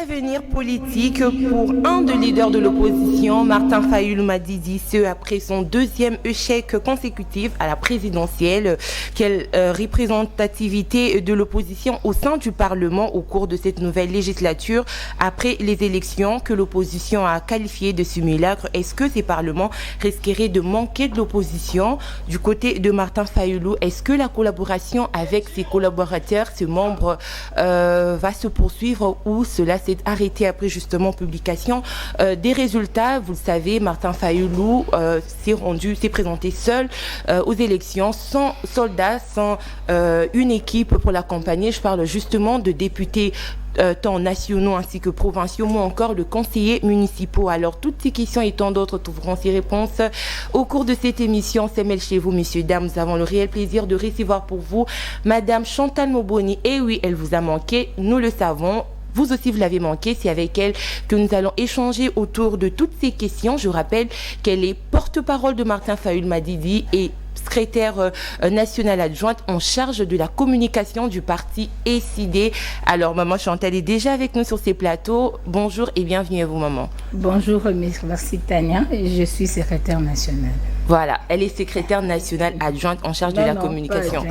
avenir politique pour un des leaders de l'opposition, Martin Fayulu Madidi, ce après son deuxième échec consécutif à la présidentielle. Quelle représentativité de l'opposition au sein du Parlement au cours de cette nouvelle législature après les élections que l'opposition a qualifiées de simulacre? Est-ce que ces parlements risqueraient de manquer de l'opposition? Du côté de Martin Fayulu, est-ce que la collaboration avec ses collaborateurs, ses membres, va se poursuivre ou cela s'est arrêté après justement publication des résultats? Vous le savez, Martin Fayulu s'est présenté seul aux élections, sans soldats, sans une équipe pour l'accompagner. Je parle justement de députés tant nationaux ainsi que provinciaux, ou encore de conseillers municipaux. Alors, toutes ces questions et tant d'autres trouveront ces réponses au cours de cette émission. C'est Mel chez vous, messieurs, dames. Nous avons le réel plaisir de recevoir pour vous Madame Chantal Moboni. Et oui, elle vous a manqué, nous le savons. Vous aussi, vous l'avez manqué. C'est avec elle que nous allons échanger autour de toutes ces questions. Je rappelle qu'elle est porte-parole de Martin Fayulu Madidi et secrétaire nationale adjointe en charge de la communication du parti SID. Alors, maman Chantal est déjà avec nous sur ces plateaux. Bonjour et bienvenue à vous, maman. Bonjour, merci Tania. Je suis secrétaire nationale. Voilà, elle est secrétaire nationale adjointe en charge de la communication.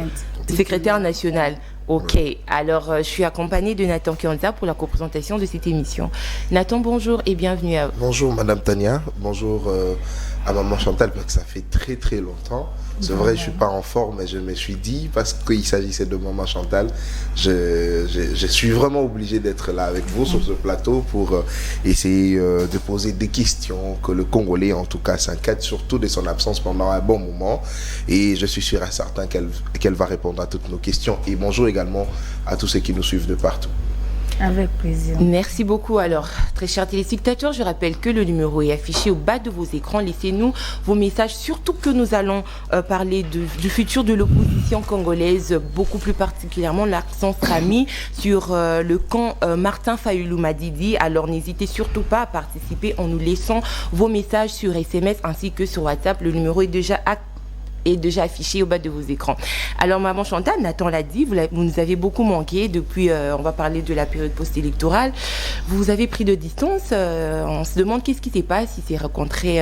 Secrétaire nationale. Ok, alors je suis accompagnée de Nathan Kionza pour la co-présentation de cette émission. Nathan, bonjour et bienvenue à vous. Bonjour Madame Tania, bonjour à Maman Chantal, parce que ça fait très très longtemps. C'est vrai, je ne suis pas en forme, mais je me suis dit, parce qu'il s'agissait de Maman Chantal, je suis vraiment obligé d'être là avec vous sur ce plateau pour essayer de poser des questions que le Congolais, en tout cas, s'inquiète surtout de son absence pendant un bon moment. Et je suis sûr et certain qu'elle va répondre à toutes nos questions. Et bonjour également à tous ceux qui nous suivent de partout. Avec plaisir. Merci beaucoup. Alors, très chers téléspectateurs, je rappelle que le numéro est affiché au bas de vos écrans. Laissez-nous vos messages, surtout que nous allons parler du futur de l'opposition congolaise. Beaucoup plus particulièrement, l'accent sera mis sur le camp Martin Fayulu Madidi. Alors, n'hésitez surtout pas à participer en nous laissant vos messages sur SMS ainsi que sur WhatsApp. Le numéro est déjà affiché au bas de vos écrans. Alors, maman Chantal, Nathan l'a dit, vous nous avez beaucoup manqué depuis, on va parler de la période post-électorale. Vous avez pris de distance. On se demande qu'est-ce qui s'est passé, si c'est rencontré.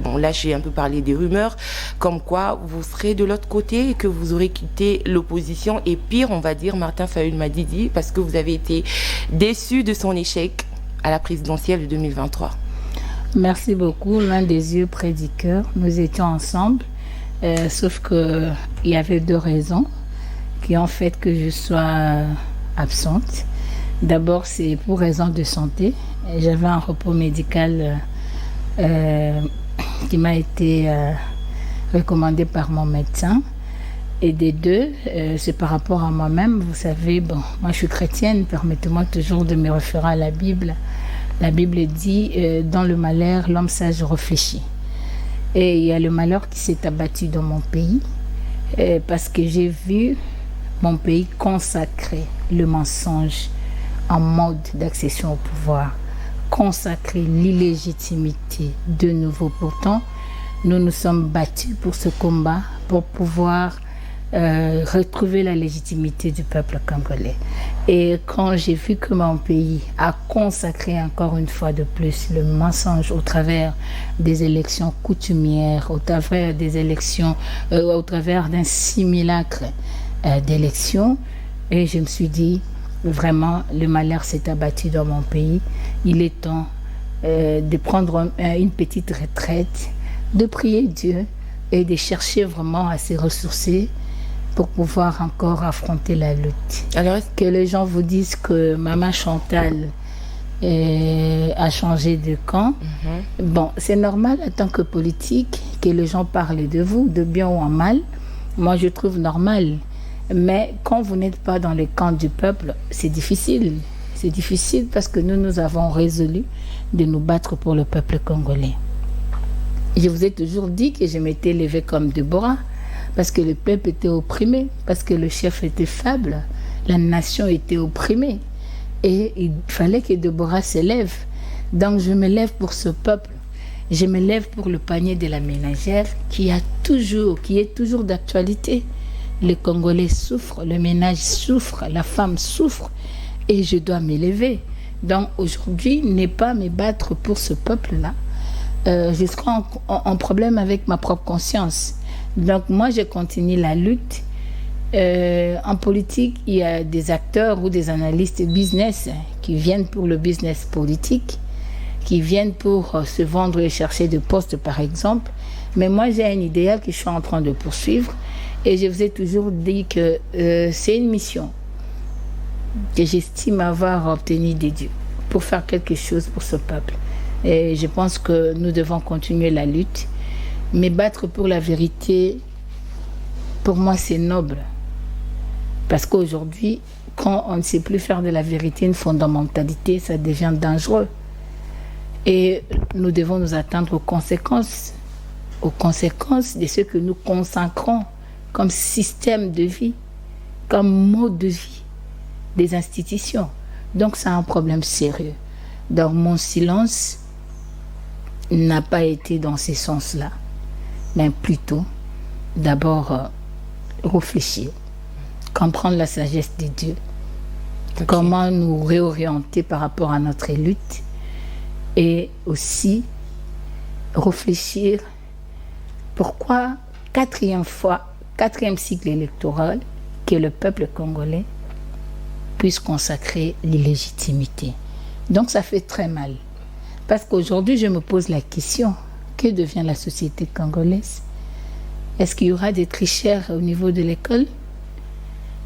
Bon, là, j'ai un peu parlé des rumeurs, comme quoi vous serez de l'autre côté et que vous aurez quitté l'opposition. Et pire, on va dire, Martin Fayulu Madidi, parce que vous avez été déçu de son échec à la présidentielle de 2023. Merci beaucoup. L'un des yeux près du cœur. Nous étions ensemble. Sauf qu'il y avait deux raisons qui ont fait que je sois absente. D'abord, c'est pour raison de santé. J'avais un repos médical qui m'a été recommandé par mon médecin. Et des deux, c'est par rapport à moi-même. Vous savez, bon, moi je suis chrétienne, permettez-moi toujours de me référer à la Bible. La Bible dit, dans le malheur, l'homme sage réfléchit. Et il y a le malheur qui s'est abattu dans mon pays parce que j'ai vu mon pays consacrer le mensonge en mode d'accession au pouvoir, consacrer l'illégitimité de nouveau. Pourtant, nous nous sommes battus pour ce combat, pour pouvoir retrouver la légitimité du peuple congolais. Et quand j'ai vu que mon pays a consacré encore une fois de plus le mensonge au travers des élections coutumières, au travers des élections, au travers d'un simulacre d'élections, et je me suis dit, vraiment, le malheur s'est abattu dans mon pays. Il est temps de prendre une petite retraite, de prier Dieu et de chercher vraiment à se ressourcer pour pouvoir encore affronter la lutte. Alors, que les gens vous disent que Maman Chantal a changé de camp, bon, c'est normal en tant que politique que les gens parlent de vous, de bien ou en mal. Moi, je trouve normal. Mais quand vous n'êtes pas dans le camp du peuple, c'est difficile. C'est difficile parce que nous avons résolu de nous battre pour le peuple congolais. Je vous ai toujours dit que je m'étais levée comme Déborah, parce que le peuple était opprimé, parce que le chef était faible, la nation était opprimée. Et il fallait que Déborah se lève. Donc je me lève pour ce peuple. Je me lève pour le panier de la ménagère qui est toujours d'actualité. Les Congolais souffrent, le ménage souffre, la femme souffre. Et je dois m'élever. Donc aujourd'hui, ne pas me battre pour ce peuple-là, je serai en problème avec ma propre conscience. Donc moi, je continue la lutte. En politique, il y a des acteurs ou des analystes business qui viennent pour le business politique, qui viennent pour se vendre et chercher des postes, par exemple. Mais moi, j'ai un idéal que je suis en train de poursuivre. Et je vous ai toujours dit que c'est une mission que j'estime avoir obtenue des dieux pour faire quelque chose pour ce peuple. Et je pense que nous devons continuer la lutte. Mais battre pour la vérité, pour moi, c'est noble. Parce qu'aujourd'hui, quand on ne sait plus faire de la vérité une fondamentalité, ça devient dangereux. Et nous devons nous attendre aux conséquences de ce que nous consacrons comme système de vie, comme mode de vie des institutions. Donc c'est un problème sérieux. Donc mon silence n'a pas été dans ce sens-là, mais plutôt d'abord réfléchir, comprendre la sagesse de Dieu, comment nous réorienter par rapport à notre lutte et aussi réfléchir pourquoi quatrième cycle électoral que le peuple congolais puisse consacrer l'illégitimité. Donc ça fait très mal. Parce qu'aujourd'hui, je me pose la question, que devient la société congolaise? Est-ce qu'il y aura des tricheurs au niveau de l'école?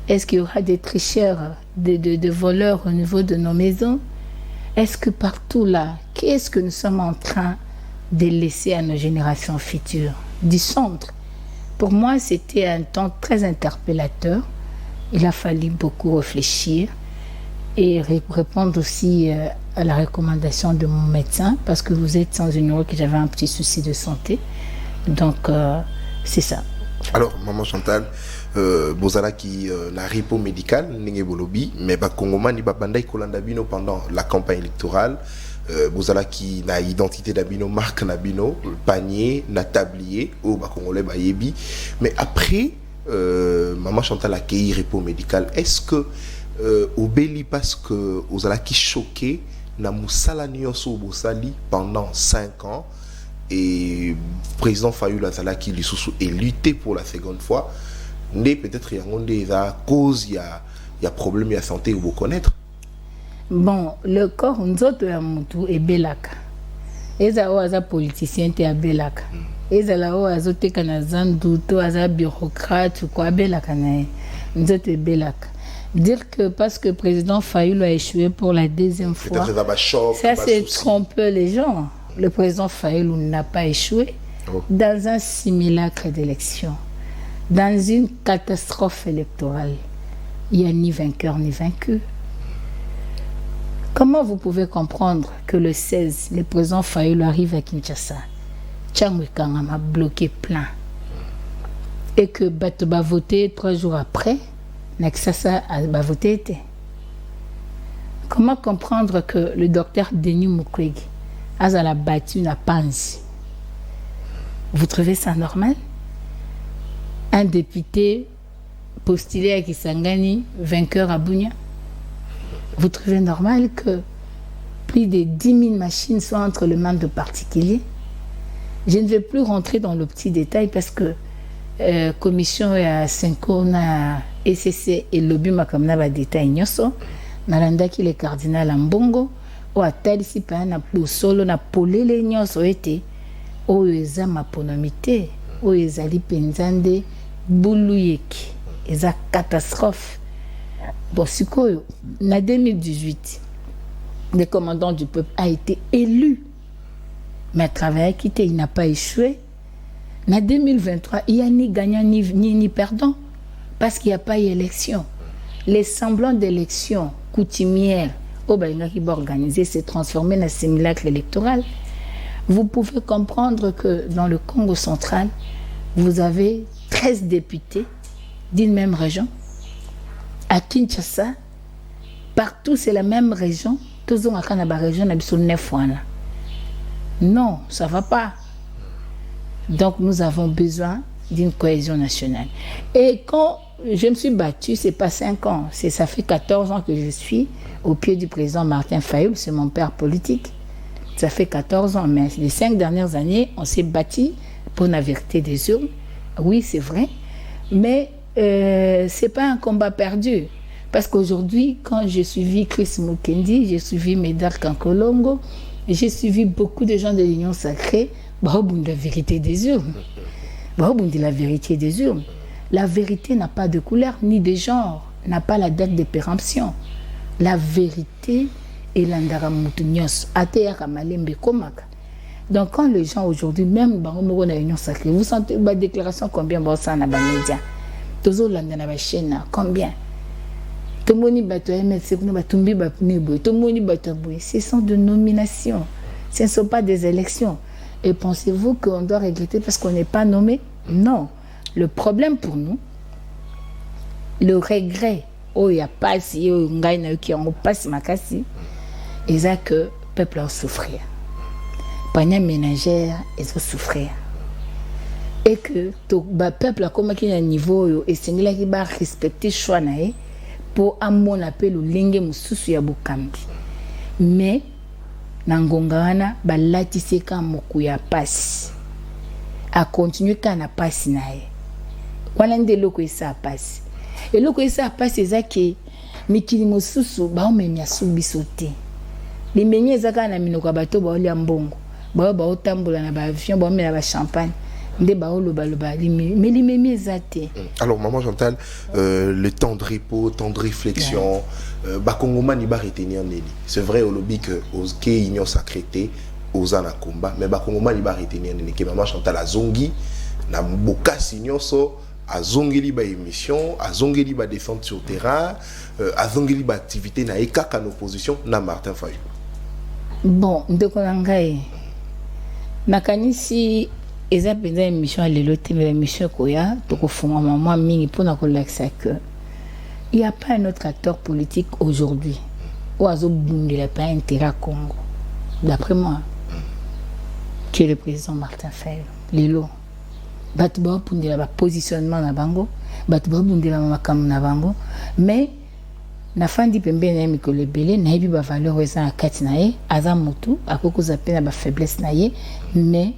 Est-ce qu'il y aura des tricheurs, de voleurs au niveau de nos maisons? Est-ce que partout là, qu'est-ce que nous sommes en train de laisser à nos générations futures? Du centre. Pour moi, c'était un temps très interpellateur. Il a fallu beaucoup réfléchir et répondre aussi à la recommandation de mon médecin, parce que vous êtes sans ignorer que j'avais un petit souci de santé. Donc, c'est ça. Alors, Maman Chantal, bozala qui la repo médicale, n'enge bolobi, mais ba Congoma ni ba bandai kolanda bino pendant la campagne électorale. Bozala qui na identité d'abino, marque nabino, panier, na tablier, au ba Congolais ba yebi. Mais après, Maman Chantal a accueilli repo médical. Est-ce que au Béli, parce que Ozala qui choqué, na musala nyonso bosali pendant 5 ans, et président Fayulu Azala qui lui sous et lutté pour la seconde fois, né peut-être il y a cause, il y a problème, il y a santé, vous connaître. Bon, le corps nous autres est belaka. Eza oaza politicien te abelaka. Eza la oaza te kanazandu to aza bureaucrate quoi belaka na nous autres est belaka. Dire que parce que le président Fayulu a échoué pour la deuxième fois, ça c'est tromper les gens. Le président Fayulu n'a pas échoué dans un simulacre d'élection, dans une catastrophe électorale. Il n'y a ni vainqueur ni vaincu. Comment vous pouvez comprendre que le 16, le président Fayulu arrive à Kinshasa, Tchangwekanga m'a bloqué plein, et que Bato va voter 3 jours après, Naksasa a voté. Comment comprendre que le docteur Denis Mukwege a battu la Panzi? Vous trouvez ça normal? Un député postulé à Kisangani, vainqueur à Bunia? Vous trouvez normal que plus de 10 000 machines soient entre les mains de particuliers? Je ne vais plus rentrer dans le petit détail parce que commission à 5 ans, ECC et lobby makamna ba détail nyoso, nalandaki le cardinal Mbongo, o atalisi pa na solo na polele nyoso ete o eza maponomité, o ezali penzande buluyeki, eza catastrophe. Bon, sikoyo, na 2018, le commandant du peuple a été élu, mais à travers quitté, il n'a pas échoué. En 2023, il n'y a ni gagnant ni perdant, parce qu'il n'y a pas eu élection. Les semblants d'élection coutumières au Balinga qui va organiser s'est transformé en un simulacre électoral. Vous pouvez comprendre que dans le Congo central, vous avez 13 députés d'une même région. À Kinshasa, partout c'est la même région. Tous ont la région de 9 fois. Non, ça ne va pas. Donc nous avons besoin d'une cohésion nationale. Et quand je me suis battue, c'est pas 5 ans, ça fait 14 ans que je suis au pied du président Martin Fayulu, c'est mon père politique. Ça fait 14 ans, mais les 5 dernières années, on s'est battu pour la vérité des urnes. Oui, c'est vrai, mais c'est pas un combat perdu. Parce qu'aujourd'hui, quand j'ai suivi Chris Mukendi, j'ai suivi Médard Kankolongo, j'ai suivi beaucoup de gens de l'Union sacrée, la vérité des urnes. La vérité des urnes. La vérité n'a pas de couleur ni de genre, n'a pas la date de péremption. La vérité est l'andara mutunios, ateya malembe komaka. Donc quand les gens aujourd'hui, même dans l'Union sacrée, vous sentez la déclaration combien bon ça na média, tozo landa na chaîne combien. Ce sont des nominations, ce ne sont pas des élections. Et pensez-vous qu'on doit regretter parce qu'on n'est pas nommé? Non. Le problème pour nous, le regret, il n'y a pas si, qui ont pas si makasi, c'est que le peuple a souffert. Pendant ménagère, ils ont souffert. Et que le peuple a comme un niveau, et c'est là qu'il va respecter le choix pour amon appel le linge mususu ya bukambi. Mais nangonga wana balatise ka moku ya pasi. A continuer ka na pasi nae. Wana nde loko esa pasi. Et loko esa pasi ezaki mikili mususu ba omenya subiso te. Limenye ezaka na minoko bato ba olia mbongo. Ba otambola na ba avion ba omena ba champagne. Alors, maman Chantal, le temps de repos, temps de réflexion, c'est vrai au lobby que l'Union sacrée aux anakomba, mais Bakongoma ni ba retenir que maman Chantal a zongi, na boka signoso, a zongi li ba émission, a zongi li ba défense sur terrain, a zongi li ba activité na ekaka en opposition na Martin Fayulu. Bon, ndeko nangai. Nakanisi eza penza émission lelo te mais émission koya to ko fonga maman mingi pona ko laksa que il y a pas un autre acteur politique aujourd'hui ou azo bundela pas intérêt Congo d'après moi qui est le président Martin Fayulu lelo batu ba bundela ba positionnement na bango batu ba bundela makamu na bango mais na fandi pembe na mikolo belé na yebi ba valeur eza kati na ye aza mutu akoko za pena ba faiblesse na ye mais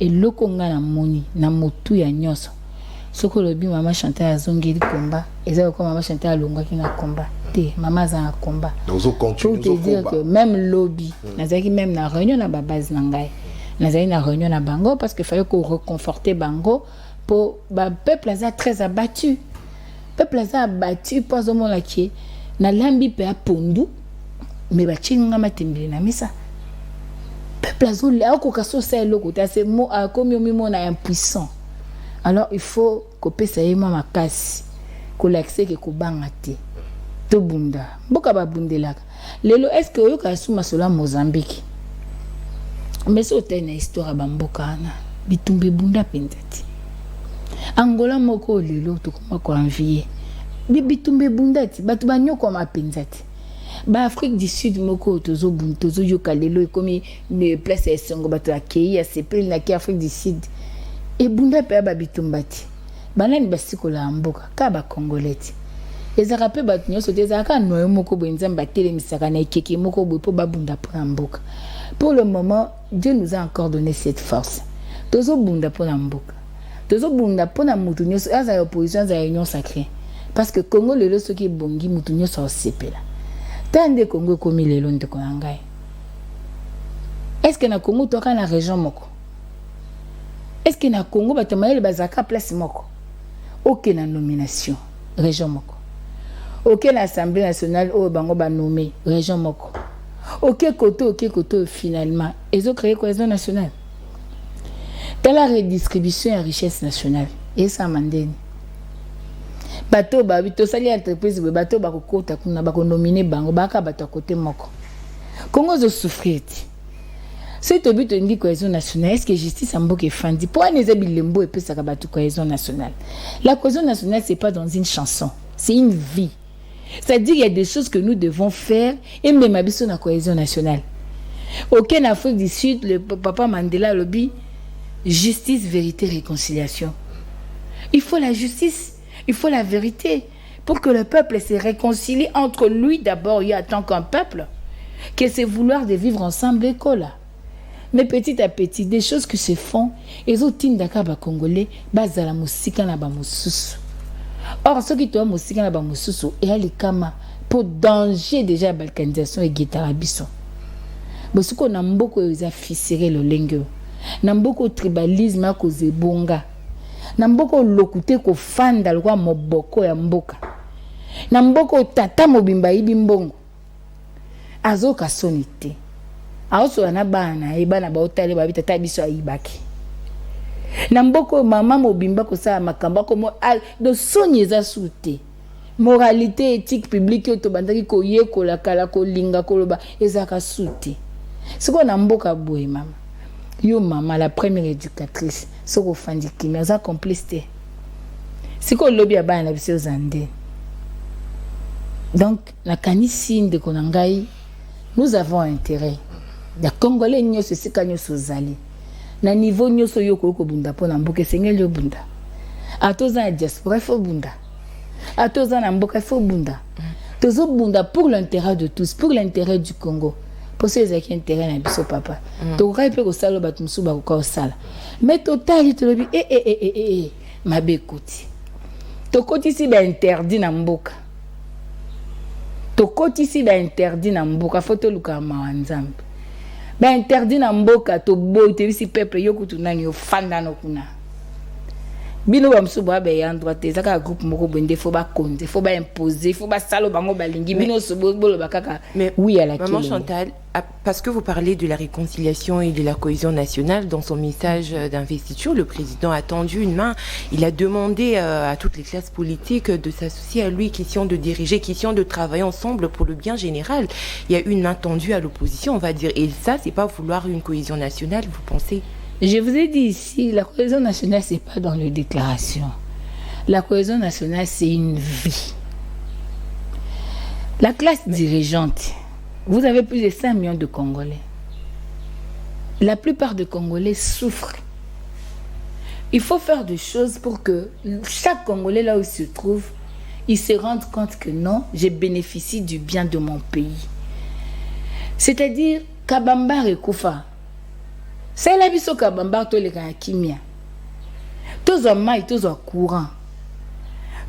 et lokonga na moni na motu ya nyoso soko lobi mama Chantal azongeli combat eza comme mama Chantal alonga ki na combat te mama za na combat donc continue pour te dire que même lobby nazaki même na réunion na ba base na ngai nazaki na réunion na bango parce que fallait qu'on reconforter bango pour ba peuple aza très abattu pour zomo la ki na lambi pe a pondu mais ba chinga matembele na misa peuple azul là ko kaso ça loko ta c'est mo a comme mimo na impuissant alors il faut que pesa yema makasi ko l'accès que ko bangate to bunda boka ba bundelaka lelo est-ce que yo ka suma sola Mozambique mais c'est une histoire ba mboka na bitumbe bunda pendati Angola moko lelo to koma ko envier bitumbe bundati batu banyoko ma pendati ba Afrique du Sud moko tozo yoka lelo comme ne place esongo bato akei ya sepeli na ki Afrique du Sud e bunda pe ba bitumbati banani basikola mboka ka ba congolais ezaka pe bato nyoso te ezaka noyo moko bwenzamba telemisaka na ekeki moko bwe po babunda pour mboka. Pour le moment Dieu nous a encore donné cette force tozo bunda pour mboka tozo bunda pour na mutu nyoso aza opposition za union sacrée parce que Congo lelo soki bongi mutu nyoso osepela tande Congo komi lelo ndeko nangai. Est-ce que na Congo toka na région moko? Est-ce que na Congo batamayele bazaka place moko? Aucune nomination région moko. Aucune assemblée nationale au bango ba nommé région moko. OK koto finalement ils ont créé cohésion nationale. Dans la redistribution et richesse nationale et ça mandeni. Bato ba bito sali entreprise bato ba kokota kuna ba ko nominer bango ba ka bato côté moko. Congo zo souffrir. C'est au but de une cohésion nationale. Est-ce que justice en mboka fandi pour les bilembo et puis ça bato cohésion nationale. La cohésion nationale c'est pas dans une chanson, c'est une vie. C'est-à-dire il y a des choses que nous devons faire et même abisso na cohésion nationale. OK en Afrique du Sud le papa Mandela lobby justice, vérité, réconciliation. Il faut la justice, il faut la vérité, pour que le peuple se réconcilie entre lui d'abord, il attend qu'un peuple, que c'est vouloir de vivre ensemble école. Mais petit à petit, des choses qui se font, ils ont tinda ka ba Congolais, bazala musika na ba mususu. Or, ceux qui ont musika na ba mususu, et ali kama pour danger déjà la balkanisation et guitare biso. Parce qu'on a beaucoup de fissuré le lingue. Na beaucoup de tribalisme à cause de bonga. Na beaucoup de lokuté ko fanda lwa moboko ya mboka. Na beaucoup tata mobimba ibimbongo. Azoka sonité. Aoso na bana e bana ba otale ba bitata biso ayibaki. Na beaucoup mama mobimba ko sa makamba ko mo de sonyeza souté. Moralité éthique publique to bandaki ko yekola kala ko linga ko loba ezaka souté. C'est quoi na mboka boye mama. Yo maman la première éducatrice soko fandi kimia za complicité. C'est quoi lobby ya bana biso zande. Donc la kanisine de konangai nous avons intérêt. Ya Congolais nyoso sika nyoso zali. Na niveau nyoso yoko ko bunda pona mboka sengel yo bunda. Atoza diaspora fo bunda. Atoza na mboka fo bunda. Tozo bunda pour l'intérêt de tous, pour l'intérêt du Congo. Pour ceux qui ont intérêt à biso papa. Tu aurais pu au salo batmusu ba ko sala. Mais total tu le bi ma bekoti. To koti si ba interdit na mboka. To koti si ba interdit na mboka photo luka mawanzambe. Ba interdit na mboka to boy te bisi peuple yokutu nani yo fanda no kuna. Bino ba msuba ba ya droite ezaka groupe moko bende faut ba konde, faut ba imposer, faut ba salo bango balingi bino sobo bolo bakaka. Mais oui à la Maman Chantal, parce que vous parlez de la réconciliation et de la cohésion nationale, dans son message d'investiture, le président a tendu une main. Il a demandé à toutes les classes politiques de s'associer à lui, question de diriger, question de travailler ensemble pour le bien général. Il y a une main tendue à l'opposition, on va dire. Et ça, c'est pas vouloir une cohésion nationale, vous pensez? Je vous ai dit ici, la cohésion nationale, c'est pas dans les déclarations. La cohésion nationale, c'est une vie. La classe dirigeante, vous avez plus de 5 millions de Congolais. La plupart des Congolais souffrent. Il faut faire des choses pour que chaque Congolais, là où il se trouve, il se rende compte que non, je bénéficie du bien de mon pays. C'est-à-dire, Kabamba et Koufa. C'est la biso Kabamba to le kimia. Tous en maille, tous en courant.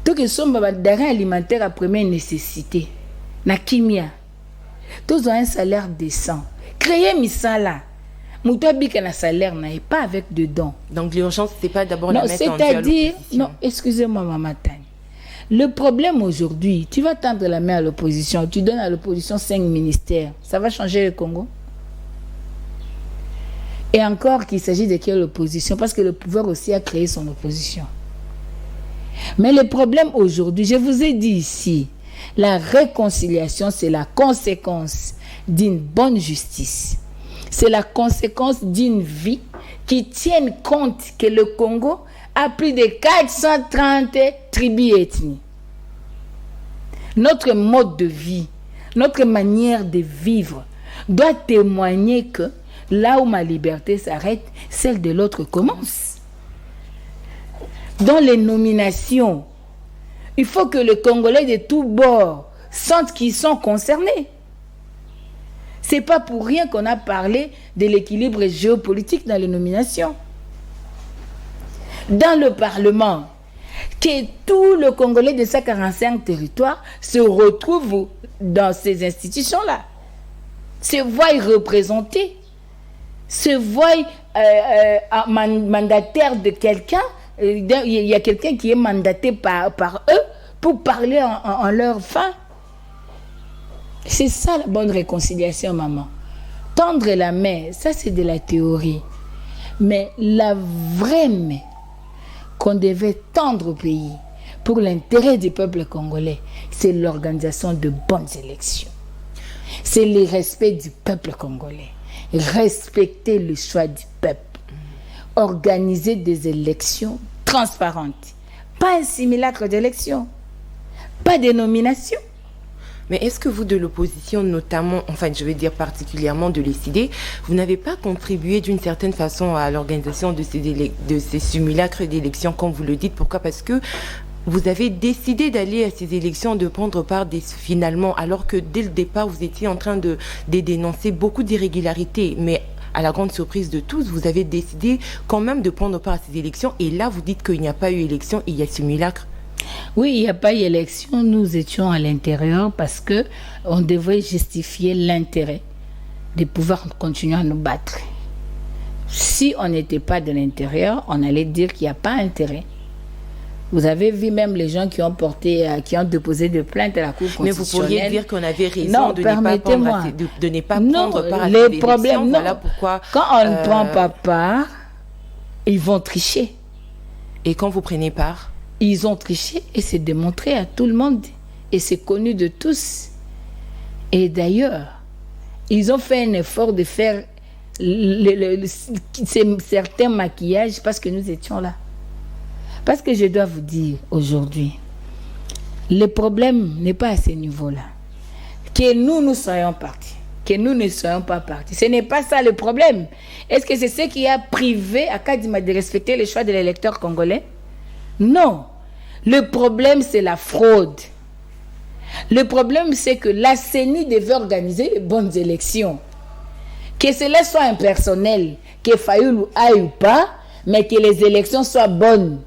Tous qui sont denrées alimentaires à première nécessité. Na kimia. Tous ont un salaire décent. Créer misala. Moutoua bika na salaire n'a pas avec de dons. Donc l'urgence, c'est pas d'abord la mettre en c'est-à-dire, non, excusez-moi maman Tani. Le problème aujourd'hui, tu vas tendre la main à l'opposition, tu donnes à l'opposition 5 ministères. Ça va changer le Congo? Et encore qu'il s'agit de quelle opposition, parce que le pouvoir aussi a créé son opposition. Mais le problème aujourd'hui, je vous ai dit ici, la réconciliation, c'est la conséquence d'une bonne justice. C'est la conséquence d'une vie qui tienne compte que le Congo a plus de 430 tribus et ethnies. Notre mode de vie, notre manière de vivre doit témoigner que là où ma liberté s'arrête, celle de l'autre commence. Dans les nominations, il faut que les Congolais de tous bords sentent qu'ils sont concernés. Ce n'est pas pour rien qu'on a parlé de l'équilibre géopolitique dans les nominations. Dans le Parlement, que tout le Congolais de 145 territoires se retrouve dans ces institutions-là, se voient représentés, se voient mandataires de quelqu'un. Il y a quelqu'un qui est mandaté par eux pour parler en leur fin. C'est ça la bonne réconciliation, maman. Tendre la main, ça c'est de la théorie. Mais la vraie main qu'on devait tendre au pays pour l'intérêt du peuple congolais, c'est l'organisation de bonnes élections. C'est le respect du peuple congolais. Respecter le choix du peuple. Organiser des élections transparentes. Pas un simulacre d'élection. Pas de nomination. Mais est-ce que vous, de l'opposition, notamment, enfin je veux dire particulièrement de l'ECD, vous n'avez pas contribué d'une certaine façon à l'organisation de ces simulacres d'élections, comme vous le dites? Pourquoi? Parce que vous avez décidé d'aller à ces élections, de prendre part finalement, alors que dès le départ, vous étiez en train de dénoncer beaucoup d'irrégularités. Mais à la grande surprise de tous, vous avez décidé quand même de prendre part à ces élections. Et là, vous dites qu'il n'y a pas eu élection, il y a simulacre. Oui, il n'y a pas eu élection. Nous étions à l'intérieur parce qu'on devait justifier l'intérêt de pouvoir continuer à nous battre. Si on n'était pas de l'intérieur, on allait dire qu'il n'y a pas intérêt. Vous avez vu même les gens qui ont déposé des plaintes à la Cour constitutionnelle. Mais vous pourriez dire qu'on avait raison de ne pas prendre part à les ces problèmes, élections. non. Voilà pourquoi, quand on ne prend pas part, ils vont tricher. Et quand vous prenez part? Ils ont triché et c'est démontré à tout le monde. Et c'est connu de tous. Et d'ailleurs, ils ont fait un effort de faire certains maquillages parce que nous étions là. Parce que je dois vous dire aujourd'hui, le problème n'est pas à ce niveau-là. Que nous soyons partis, que nous ne soyons pas partis. Ce n'est pas ça le problème. Est-ce que c'est ce qui a privé à Kadima de respecter le choix de l'électeur congolais? Non. Le problème, c'est la fraude. Le problème, c'est que la CENI devait organiser les bonnes élections. Que cela soit impersonnel, que Fayoulou aille ou pas, mais que les élections soient bonnes.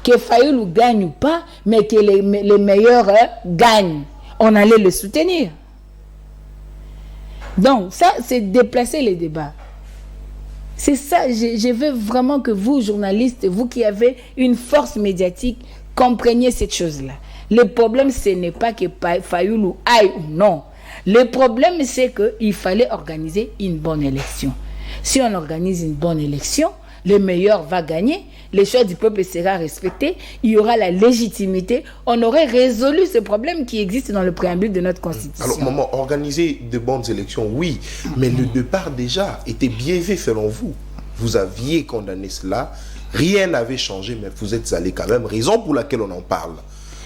Que Fayoulou gagne ou pas, mais que les meilleurs gagnent. On allait le soutenir. Donc, ça, c'est déplacer les débats. C'est ça, je veux vraiment que vous, journalistes, vous qui avez une force médiatique, compreniez cette chose-là. Le problème, ce n'est pas que Fayoulou aille ou non. Le problème, c'est qu'il fallait organiser une bonne élection. Si on organise une bonne élection, le meilleur va gagner, le choix du peuple sera respecté, il y aura la légitimité, on aurait résolu ce problème qui existe dans le préambule de notre Constitution. Alors, maman, organiser de bonnes élections, oui, mais le départ déjà était bien fait selon vous. Vous aviez condamné cela, rien n'avait changé, mais vous êtes allé quand même, raison pour laquelle on en parle.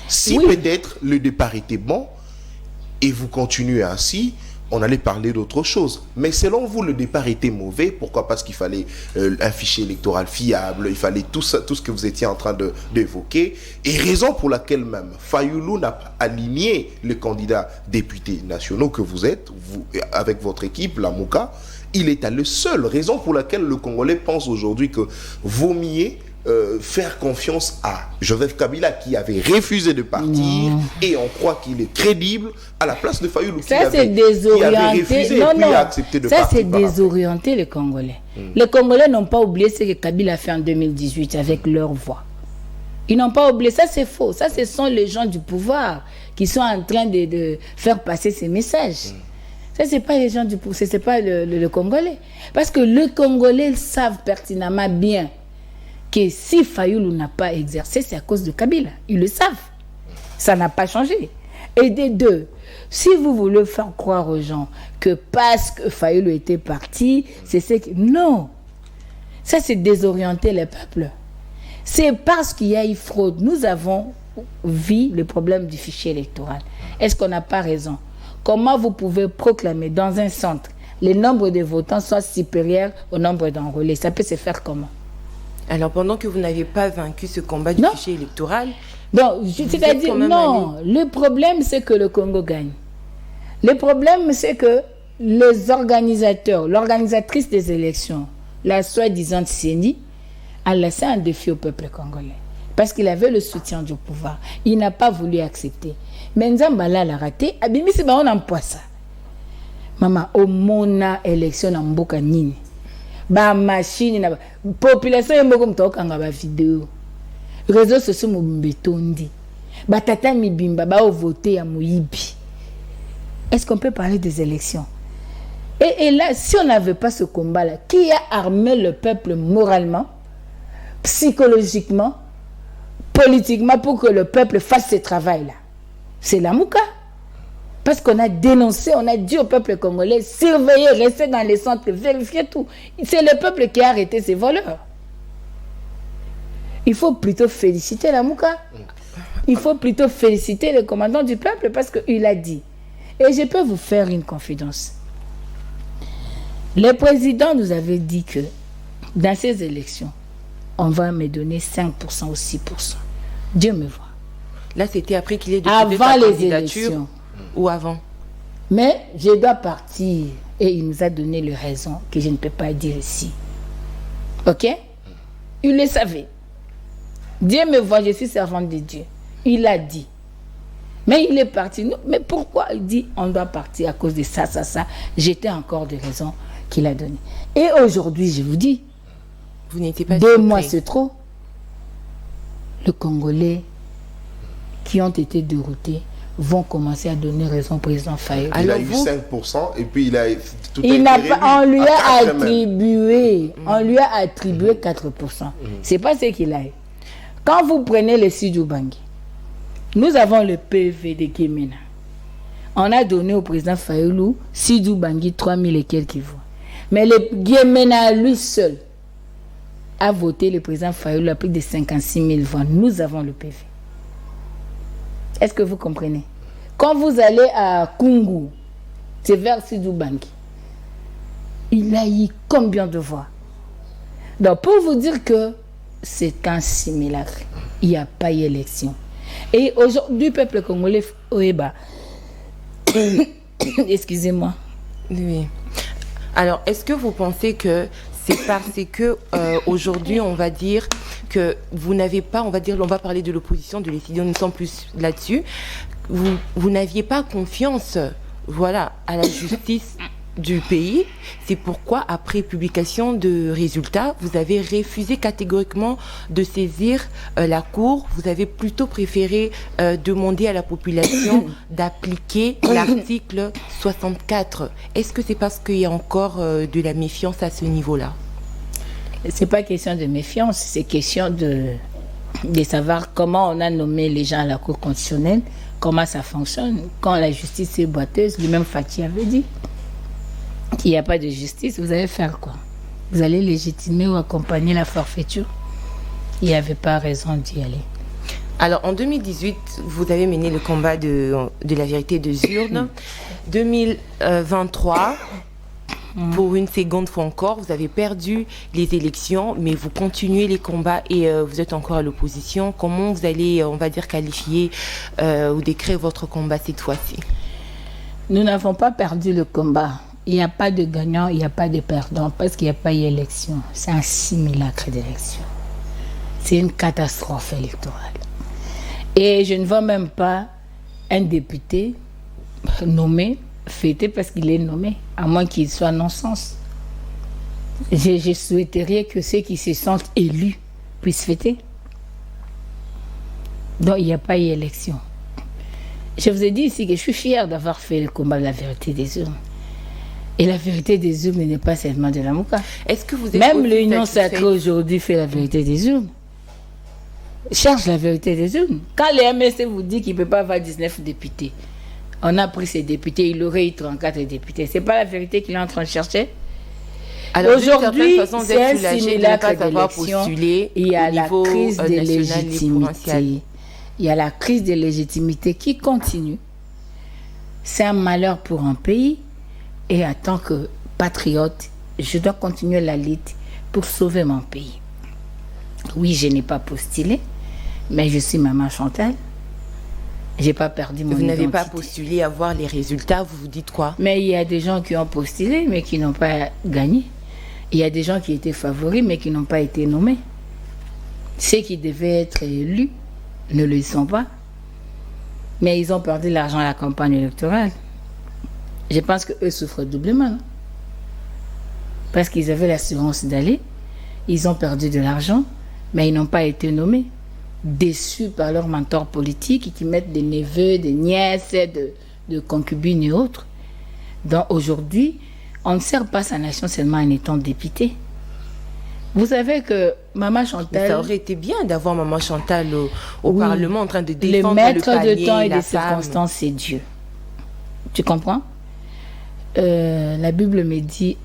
Si oui, peut-être le départ était bon, et vous continuez ainsi, on allait parler d'autre chose. Mais selon vous, le départ était mauvais. Pourquoi? Parce qu'il fallait un fichier électoral fiable, il fallait tout ça, tout ce que vous étiez en train d'évoquer. Et raison pour laquelle même Fayoulou n'a pas aligné les candidats députés nationaux que vous êtes, vous, avec votre équipe, la Mouka. Il est à le seul. Raison pour laquelle le Congolais pense aujourd'hui que vaut mieux faire confiance à Joseph Kabila qui avait refusé de partir et on croit qu'il est crédible à la place de Fayoulou qui avait refusé et puis a accepté de partir. Ça, c'est désorienter les Congolais. Les Congolais n'ont pas oublié ce que Kabila a fait en 2018 avec leur voix. Ils n'ont pas oublié. Ça, c'est faux. Ça, ce sont les gens du pouvoir qui sont en train de faire passer ces messages. Ça, c'est pas les gens du pouvoir, c'est pas le Congolais. Parce que les Congolais savent pertinemment bien que si Fayoulou n'a pas exercé, c'est à cause de Kabila. Ils le savent. Ça n'a pas changé. Et des deux, si vous voulez faire croire aux gens que parce que Fayoulou était parti, c'est ce que... Non. Ça, c'est désorienter le peuple. C'est parce qu'il y a eu fraude. Nous avons vu le problème du fichier électoral. Est-ce qu'on n'a pas raison? Comment vous pouvez proclamer dans un centre le nombre de votants soit supérieur au nombre d'enrôlés? Ça peut se faire comment? Alors, pendant que vous n'avez pas vaincu ce combat du fichier électoral... Donc, c'est-à-dire, non, le problème, c'est que le Congo gagne. Le problème, c'est que les organisateurs, l'organisatrice des élections, la soi-disant CENI, a laissé un défi au peuple congolais. Parce qu'il avait le soutien du pouvoir. Il n'a pas voulu accepter. Mais Nzambala l'a raté. Abimisi, on emploie ça. Maman, au mona élection en mboka nini. Ba machine na population yemboko mtokanga ba vidéo réseaux sociaux mbetondi ba tata mibimba ba voter ya moyibi. Est-ce qu'on peut parler des élections? Et là, si on n'avait pas ce combat là, qui a armé le peuple moralement, psychologiquement, politiquement pour que le peuple fasse ce travail là? C'est la Mouka. Parce qu'on a dénoncé, on a dit au peuple congolais, surveillez, restez dans les centres, vérifiez tout. C'est le peuple qui a arrêté ces voleurs. Il faut plutôt féliciter la Mouka. Il faut plutôt féliciter le commandant du peuple parce qu'il a dit, Et je peux vous faire une confidence. Le président nous avait dit que dans ces élections, on va me donner 5% ou 6%. Dieu me voit. Là, c'était après qu'il ait décidé Avant sa les candidature élections. ou avant? Mais je dois partir. Et il nous a donné les raisons que je ne peux pas dire ici. Ok? Il le savait. Dieu me voit, je suis servante de Dieu. Il a dit. Mais il est parti. Mais pourquoi il dit on doit partir à cause de ça, ça, ça? J'étais encore des raisons qu'il a données. Et aujourd'hui, je vous dis, Vous n'étiez pas 2 surpris. mois c'est trop. Les Congolais qui ont été déroutés vont commencer à donner raison au président Faye. Il a Alors eu vous- 5% et puis il a tout a Il été n'a réduit pas, on lui à a 4 même. attribué, on lui a attribué 4%. C'est pas ce qu'il a eu. Quand vous prenez le Sidou Bangui, nous avons le PV de Guémena. On a donné au président Fayoulou Sidou Bangui 3000 et quelques voix. Mais le Guémena lui seul a voté le président Fayoulou à plus de 56 000 voix. Nous avons le PV. Est-ce que vous comprenez? Quand vous allez à Kungu, c'est vers Sidou Bangui. Il a eu combien de voix? Donc, pour vous dire que c'est un simulacre, il n'y a pas eu élection. Et aujourd'hui, le peuple congolais, Oeba, excusez-moi. Oui. Alors, est-ce que vous pensez que c'est parce que aujourd'hui, on va dire que vous n'avez pas, on va parler de l'opposition, de l'Essidio, nous sommes plus là-dessus, vous n'aviez pas confiance, voilà, à la justice du pays. C'est pourquoi, après publication de résultats, vous avez refusé catégoriquement de saisir la Cour. Vous avez plutôt préféré demander à la population d'appliquer l'article 64. Est-ce que c'est parce qu'il y a encore de la méfiance à ce niveau-là? C'est pas question de méfiance, c'est question de savoir comment on a nommé les gens à la Cour constitutionnelle, comment ça fonctionne. Quand la justice est boiteuse, lui-même Fatih avait dit qu'il n'y a pas de justice, vous allez faire quoi? Vous allez légitimer ou accompagner la forfaiture? Il n'y avait pas raison d'y aller. Alors, en 2018, vous avez mené le combat de la vérité des urnes. 2023, pour une seconde fois encore, vous avez perdu les élections, mais vous continuez les combats et vous êtes encore à l'opposition. Comment vous allez, on va dire, qualifier ou décrire votre combat cette fois-ci? Nous n'avons pas perdu le combat. Il n'y a pas de gagnant, il n'y a pas de perdant, parce qu'il n'y a pas eu élection. C'est un simulacre d'élection. C'est une catastrophe électorale. Et je ne vois même pas un député nommé, fêté parce qu'il est nommé, à moins qu'il soit non-sens. Je souhaiterais que ceux qui se sentent élus puissent fêter. Donc il n'y a pas eu élection. Je vous ai dit ici que je suis fière d'avoir fait le combat de la vérité des urnes. Et la vérité des urnes n'est pas seulement de la Mouka. Est-ce que vous êtes Même aussi l'Union satisfaite? sacrée aujourd'hui fait la vérité des urnes. Cherche la vérité des urnes. Quand le MSC vous dit qu'il ne peut pas avoir 19 députés, on a pris ces députés, il aurait eu 34 députés. Ce n'est pas la vérité qu'il est en train de chercher. Alors, Aujourd'hui, d'une certaine façon, vous c'est êtes un soulagé de ne simulacre pas avoir d'élection. postulé Il y a au la niveau crise de national et provincial. légitimité. Il y a la crise de légitimité qui continue. C'est un malheur pour un pays. Et en tant que patriote, je dois continuer la lutte pour sauver mon pays. Oui, je n'ai pas postulé, mais je suis Maman Chantal. Je n'ai pas perdu mon identité. Vous n'avez pas postulé à voir les résultats, vous vous dites quoi? Mais il y a des gens qui ont postulé, mais qui n'ont pas gagné. Il y a des gens qui étaient favoris, mais qui n'ont pas été nommés. Ceux qui devaient être élus ne le sont pas. Mais ils ont perdu l'argent à la campagne électorale. Je pense qu'eux souffrent doublement. Non? Parce qu'ils avaient l'assurance d'aller. Ils ont perdu de l'argent, mais ils n'ont pas été nommés. Déçus par leurs mentors politiques qui mettent des neveux, des nièces, de concubines et autres. Donc aujourd'hui, on ne sert pas sa nation seulement en étant député. Vous savez que Maman Chantal... Mais ça aurait été bien d'avoir Maman Chantal au Oui. Parlement en train de Le défendre maître panier, de temps et la des femme. circonstances, c'est Dieu. Tu comprends? La Bible me dit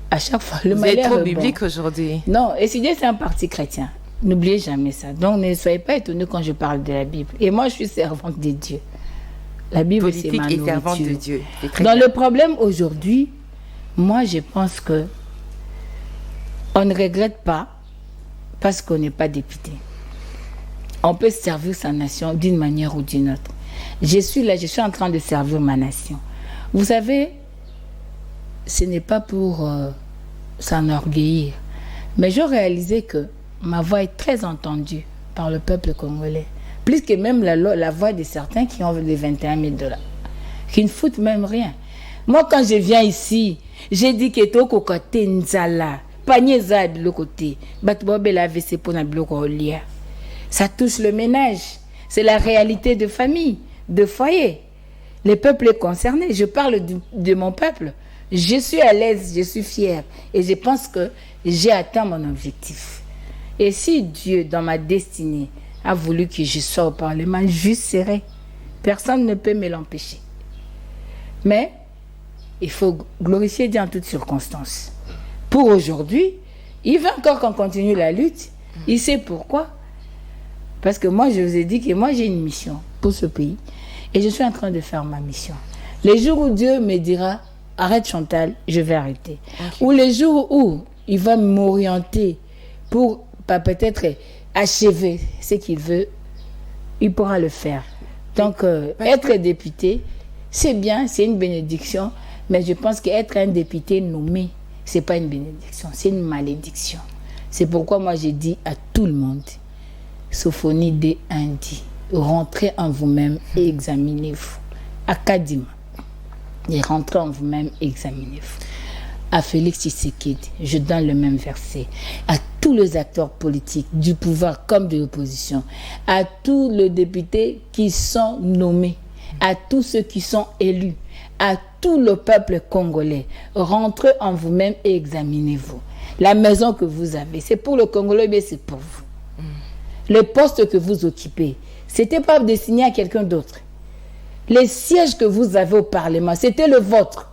à chaque fois le Vous êtes malheur trop est bon. biblique aujourd'hui. Non, et Dieu, c'est un parti chrétien. N'oubliez jamais ça. Donc ne soyez pas étonnés quand je parle de la Bible. Et moi, je suis servante de Dieu. La Bible, c'est politique ma et servante de nourriture. Dieu. C'est très Dans bien. le problème aujourd'hui, moi, je pense que on ne regrette pas parce qu'on n'est pas député. On peut servir sa nation d'une manière ou d'une autre. Je suis là, je suis en train de servir ma nation. Vous savez, ce n'est pas pour s'enorgueillir, mais je réalisais que ma voix est très entendue par le peuple congolais. Plus que même la voix de certains qui ont les 21 000 $, qui ne foutent même rien. Moi, quand je viens ici, j'ai dit que tout côté nzala, panier za de l'autre côté, batbobe la WC pour na bloc olia. Ça touche le ménage. C'est la réalité de famille, de foyer. Les peuples concernés, je parle de mon peuple. Je suis à l'aise, je suis fière. Et je pense que j'ai atteint mon objectif. Et si Dieu, dans ma destinée, a voulu que je sois au Parlement, je serai. Personne ne peut me l'empêcher. Mais il faut glorifier Dieu en toutes circonstances. Pour aujourd'hui, il veut encore qu'on continue la lutte. Il sait pourquoi. Parce que moi, je vous ai dit que moi, j'ai une mission pour ce pays. Et je suis en train de faire ma mission. Les jours où Dieu me dira, arrête Chantal, je vais arrêter. Okay. Ou les jours où il va m'orienter pour peut-être achever ce qu'il veut, il pourra le faire. Donc, être député, c'est bien, c'est une bénédiction. Mais je pense qu'être un député nommé, ce n'est pas une bénédiction, c'est une malédiction. C'est pourquoi moi, j'ai dit à tout le monde, Sophonie D. Indi, rentrez en vous-même et examinez-vous. À Kadima, et rentrez en vous-même et examinez-vous. À Félix Tshisekedi, je donne le même verset. À tous les acteurs politiques, du pouvoir comme de l'opposition, à tous les députés qui sont nommés, à tous ceux qui sont élus, à tout le peuple congolais, rentrez en vous-même et examinez-vous. La maison que vous avez, c'est pour le Congolais, mais c'est pour vous. Le poste que vous occupez, c'était pas destiné à quelqu'un d'autre. Les sièges que vous avez au Parlement, c'était le vôtre.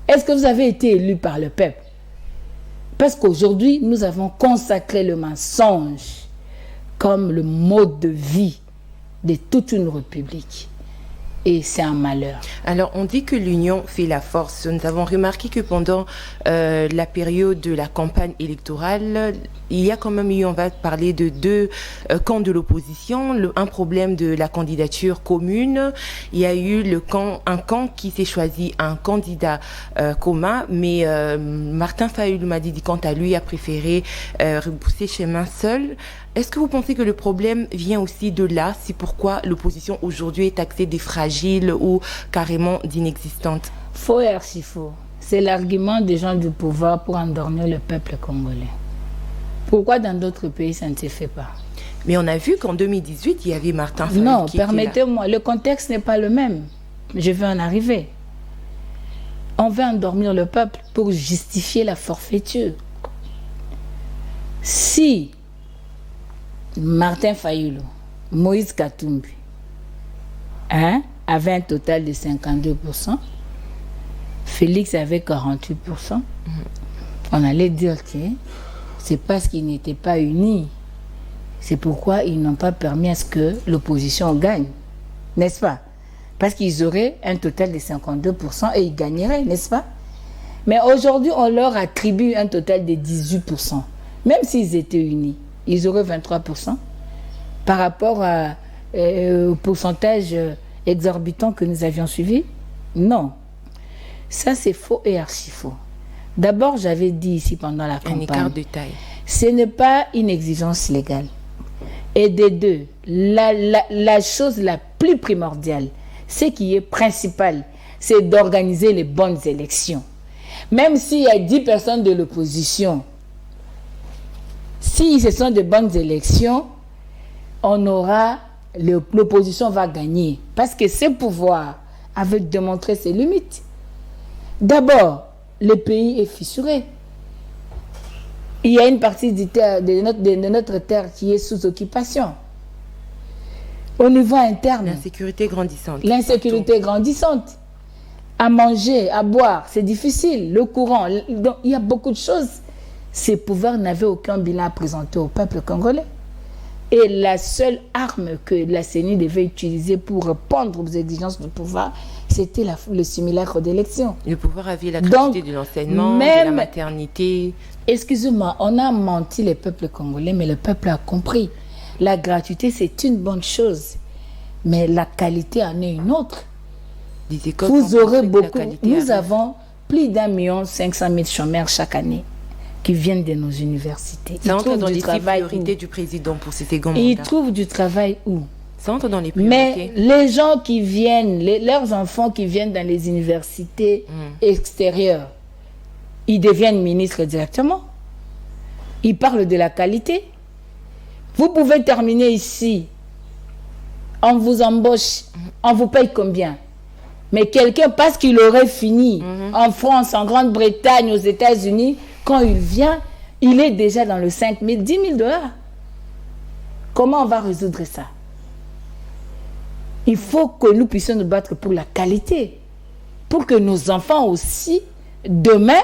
Est-ce que vous avez été élu par le peuple? Parce qu'aujourd'hui, nous avons consacré le mensonge comme le mode de vie de toute une république. Et c'est un malheur. Alors, on dit que l'union fait la force. Nous avons remarqué que pendant la période de la campagne électorale, il y a quand même eu, on va parler de deux camps de l'opposition. Un problème de la candidature commune. Il y a eu un camp qui s'est choisi un candidat commun, mais Martin Fayulu Madidi, quant à lui, a préféré repousser chemin seul. Est-ce que vous pensez que le problème vient aussi de là? C'est pourquoi l'opposition aujourd'hui est taxée de fragile ou carrément d'inexistante? Faux et archi-faux. C'est l'argument des gens du pouvoir pour endormir le peuple congolais. Pourquoi dans d'autres pays ça ne se fait pas? Mais on a vu qu'en 2018, il y avait Martin Fayulu. Non, permettez-moi, le contexte n'est pas le même. Je vais en arriver. On veut endormir le peuple pour justifier la forfaiture. Si Martin Fayulu, Moïse Katumbi, avait un total de 52%, Félix avait 48%, on allait dire que c'est parce qu'ils n'étaient pas unis. C'est pourquoi ils n'ont pas permis à ce que l'opposition gagne, n'est-ce pas? Parce qu'ils auraient un total de 52% et ils gagneraient, n'est-ce pas? Mais aujourd'hui, on leur attribue un total de 18%. Même s'ils étaient unis, ils auraient 23% par rapport au pourcentage exorbitant que nous avions suivi. Non. Ça, c'est faux et archi-faux. D'abord, j'avais dit ici pendant la campagne, un écart de taille. Ce n'est pas une exigence légale. Et des deux, la chose la plus primordiale, ce qui est principal, c'est d'organiser les bonnes élections. Même s'il y a 10 personnes de l'opposition, si ce sont de bonnes élections, l'opposition va gagner. Parce que ce pouvoir avait démontré ses limites. D'abord, le pays est fissuré. Il y a une partie de notre terre qui est sous occupation. Au niveau interne. L'insécurité grandissante. L'insécurité grandissante. À manger, à boire, c'est difficile. Le courant, donc, il y a beaucoup de choses. Ces pouvoirs n'avaient aucun bilan à présenter au peuple congolais. Et la seule arme que la CENI devait utiliser pour répondre aux exigences du pouvoir, c'était le simulacre d'élection. Le pouvoir avait la gratuité de l'enseignement, de la maternité. Excusez-moi, on a menti les peuples congolais, mais le peuple a compris. La gratuité, c'est une bonne chose, mais la qualité en est une autre. Vous aurez beaucoup. Nous avons plus d'1,5 million chômeurs chaque année qui viennent de nos universités. Ça entre dans les priorités du président pour ce second mandat. Ils trouvent du travail où? Ça entre dans les priorités. Mais les gens qui viennent, leurs enfants qui viennent dans les universités extérieures, ils deviennent ministres directement. Ils parlent de la qualité. Vous pouvez terminer ici, on vous embauche, on vous paye combien? Mais quelqu'un, parce qu'il aurait fini en France, en Grande-Bretagne, aux États-Unis, quand il vient, il est déjà dans le 5 000, 10 000 dollars. Comment on va résoudre ça? Il faut que nous puissions nous battre pour la qualité, pour que nos enfants aussi, demain,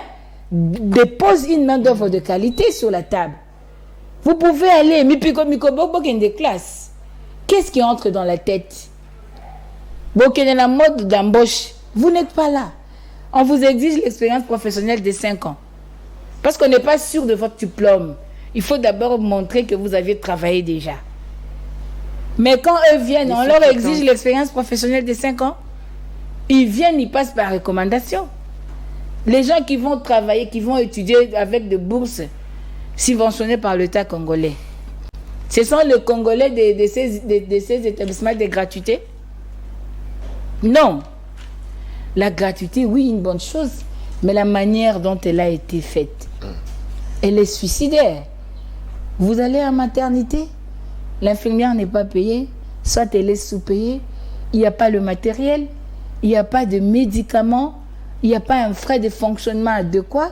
déposent une main-d'œuvre de qualité sur la table. Vous pouvez aller, des classes. Qu'est-ce qui entre dans la tête? La mode d'embauche, vous n'êtes pas là. On vous exige l'expérience professionnelle de 5 ans. Parce qu'on n'est pas sûr de votre diplôme. Il faut d'abord montrer que vous aviez travaillé déjà. Mais quand eux viennent, on leur exige l'expérience professionnelle de 5 ans. Ils viennent, ils passent par recommandation. Les gens qui vont travailler, qui vont étudier avec des bourses subventionnées par l'État congolais, ce sont les Congolais de ces établissements de gratuité? Non. La gratuité, oui, une bonne chose, mais la manière dont elle a été faite, elle est suicidaire. Vous allez à la maternité, l'infirmière n'est pas payée, soit elle est sous-payée, il n'y a pas le matériel, il n'y a pas de médicaments, il n'y a pas un frais de fonctionnement adéquat.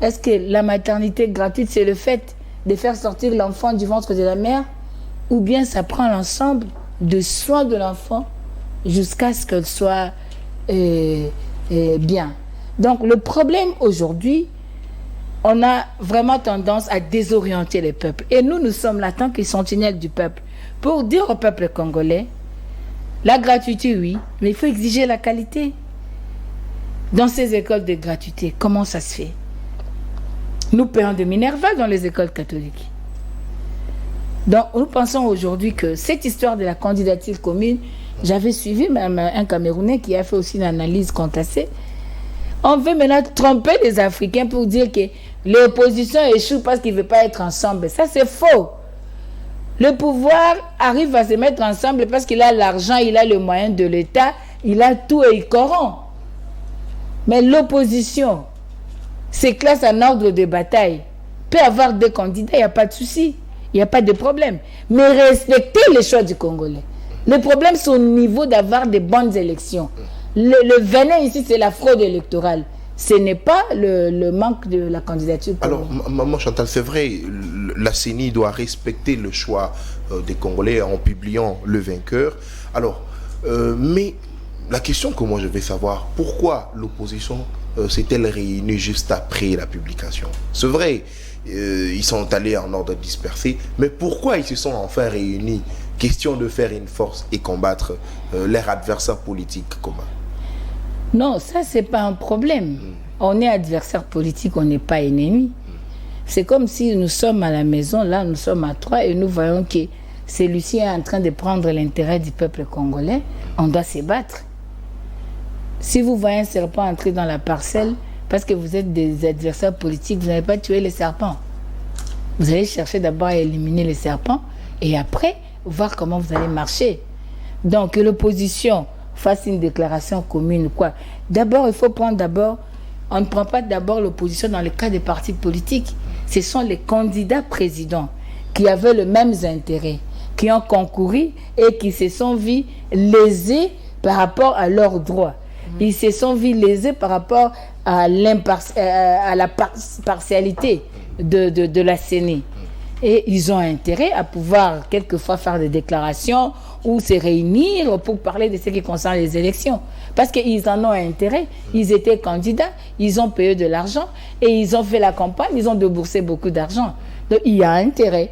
Est-ce que la maternité gratuite, c'est le fait de faire sortir l'enfant du ventre de la mère, ou bien ça prend l'ensemble de soins de l'enfant jusqu'à ce qu'elle soit bien. Donc le problème aujourd'hui, on a vraiment tendance à désorienter les peuples. Et nous sommes là, tant que sentinelles du peuple, pour dire au peuple congolais, la gratuité, oui, mais il faut exiger la qualité. Dans ces écoles de gratuité, comment ça se fait? Nous payons de Minerva dans les écoles catholiques. Donc, nous pensons aujourd'hui que cette histoire de la candidature commune, j'avais suivi même un Camerounais qui a fait aussi une analyse contestée. On veut maintenant tromper les Africains pour dire que l'opposition échoue parce qu'il ne veut pas être ensemble. Ça, c'est faux. Le pouvoir arrive à se mettre ensemble parce qu'il a l'argent, il a le moyen de l'État, il a tout et il corrompt. Mais l'opposition s'éclate en ordre de bataille. Peut avoir deux candidats, il n'y a pas de souci, il n'y a pas de problème. Mais respectez les choix du Congolais. Le problème, c'est au niveau d'avoir des bonnes élections. Le venin ici, c'est la fraude électorale. Ce n'est pas le manque de la candidature. Alors, maman Chantal, c'est vrai, la CENI doit respecter le choix des Congolais en publiant le vainqueur. Alors, mais la question que moi je vais savoir, pourquoi l'opposition s'est-elle réunie juste après la publication? C'est vrai, ils sont allés en ordre dispersé, mais pourquoi ils se sont enfin réunis? Question de faire une force et combattre leur adversaire politique commun. Non, ça, c'est pas un problème. On est adversaire politique, on n'est pas ennemi. C'est comme si nous sommes à la maison, là, nous sommes à 3 et nous voyons que celui-ci est en train de prendre l'intérêt du peuple congolais. On doit se battre. Si vous voyez un serpent entrer dans la parcelle, parce que vous êtes des adversaires politiques, vous n'allez pas tuer les serpents. Vous allez chercher d'abord à éliminer les serpents et après, voir comment vous allez marcher. Donc, que l'opposition fasse une déclaration commune, quoi. D'abord, il faut prendre on ne prend pas d'abord l'opposition dans le cas des partis politiques. Ce sont les candidats présidents qui avaient les mêmes intérêts, qui ont concouru et qui se sont vus lésés par rapport à leurs droits. Ils se sont vus lésés par rapport à la partialité de la CENI. Et ils ont intérêt à pouvoir quelquefois faire des déclarations ou se réunir pour parler de ce qui concerne les élections. Parce qu'ils en ont intérêt. Ils étaient candidats, ils ont payé de l'argent et ils ont fait la campagne, ils ont déboursé beaucoup d'argent. Donc il y a intérêt.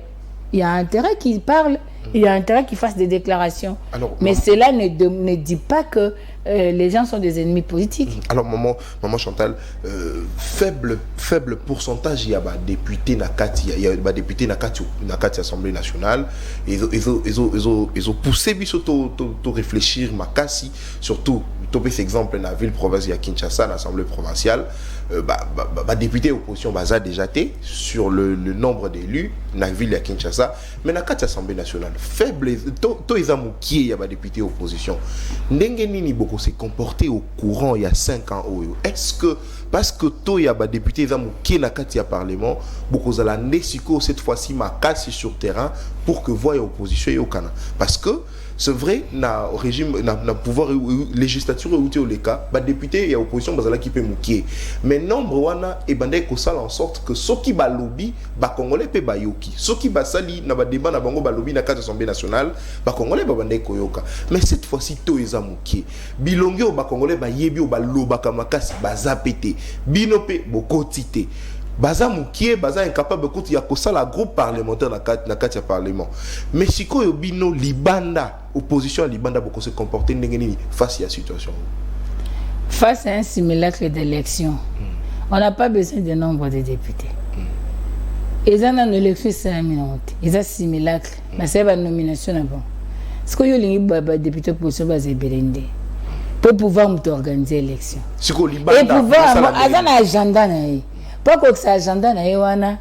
il y a intérêt qu'il parle, il y a intérêt qu'il fasse des déclarations. Alors, mais cela ne dit pas que les gens sont des ennemis politiques. Alors, maman Chantal, faible pourcentage, il y a des députés dans l'Assemblée nationale. Ils ont poussé à réfléchir, surtout, par exemple, dans la ville province de Kinshasa, l'Assemblée provinciale. Député opposition baza déjà été sur le nombre d'élus dans la ville de Kinshasa, mais dans l'Assemblée nationale faible to ezamuki ya ba député opposition ndenge nini boko se comporter au courant il y a 5 ans. Est-ce que parce que to ya ba député ezamuki na kati ya parlement boko zala nesiko cette fois-ci makasi sur terrain pour que voie opposition yokana, parce que c'est vrai, na régime, na pouvoir législature ou les cas, député et opposition bazala qui peut moukier. Mais nombre wana et bandé ko sala en sorte que ceux qui ba lobby ba congolais pe ba yoki. Ceux qui ba sali na ba débat na bango ba lobby na carte assemblée nationale, ba congolais ba bandé ko yoka. Mais cette fois-ci to eza moukier. Bilongi o ba congolais ba yebi o ba loba kamakasi ba zapete. Binope bokotité. Baza moukier, baza incapable de il y a que ça la groupe parlementaire na kati parlement. Mais si ko yo bino libanda opposition à libanda beaucoup se comporter ndengeni face à la situation. Face à un simulacre d'élection, on n'a pas besoin de nombre de députés. Ils ont une élection 5 minutes. Ils ont simulacre, mais c'est une nomination bon. Ce que yo les députés opposition baza belende pour pouvoir organiser l'élection. Si ko libanda et pouvoir azana agenda na pas que ça agenda na wana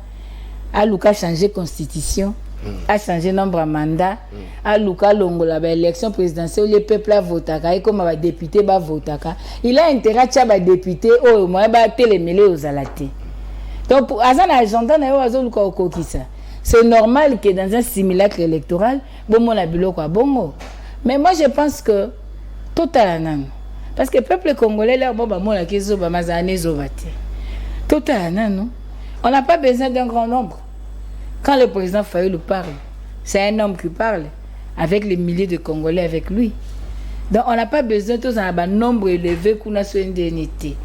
a Luka changer constitution, a changer nombre de mandats, a Luka longola ba élection présidentielle, le peuple a voté et comme ba député ba voté. Il a intérêt à ba député oh moi ba télémélé aux alaté. Donc pour azana agenda na wazo Luka okokisa. C'est normal que dans un simulacre électoral, bon mon abilo quoi bongo. Mais moi je pense que totalement parce que peuple congolais là bon ba mon la kezo ba mazane zovate. Totalement, non. On n'a pas besoin d'un grand nombre. Quand le président Fayulu parle, c'est un homme qui parle avec les milliers de Congolais avec lui. Donc on n'a pas besoin de un nombre élevé qu'on a sur une indemnité.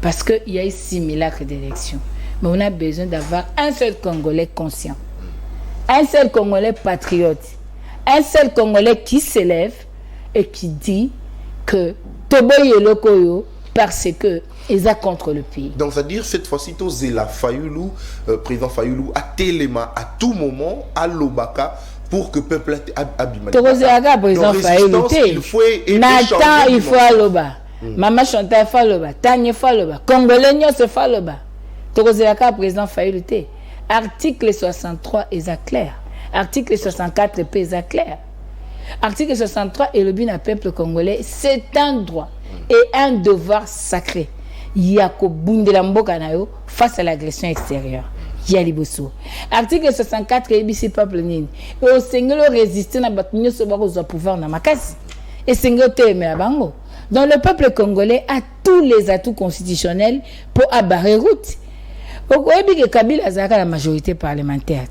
Parce qu'il y a eu simulacre d'élection. Mais on a besoin d'avoir un seul Congolais conscient. Un seul Congolais patriote. Un seul Congolais qui s'élève et qui dit que Toboye Lokoyo parce que ils sont contre le pays. Donc, c'est-à-dire, cette fois-ci, Zela Fayulu, président Fayulu, à Téléma, à tout moment, à l'Obaka, pour que le peuple abîme. Tokozeaga, président Fayulu, Nathan, il faut à l'Oba. Maman Chantal, il faut à l'Oba. Tanya, il faut à l'Oba. Congolais, il faut à l'Oba. Tokozeaga, président Fayulu. Article 63 est clair. Article 64 est clair. Article 63 est le bien peuple congolais. C'est un droit et un devoir sacré. Yako bundela mboka nayo face à l'agression extérieure. Yaliboso. Article 64 ebisi peuple nini. Et au sengelo résister na batunyo so bako za pouvoir na makasi. Et sengelo teme la bango. Donc le peuple congolais a tous les atouts constitutionnels pour abarrer route. Okoyebi ke Kabila azaka la majorité parlementaire.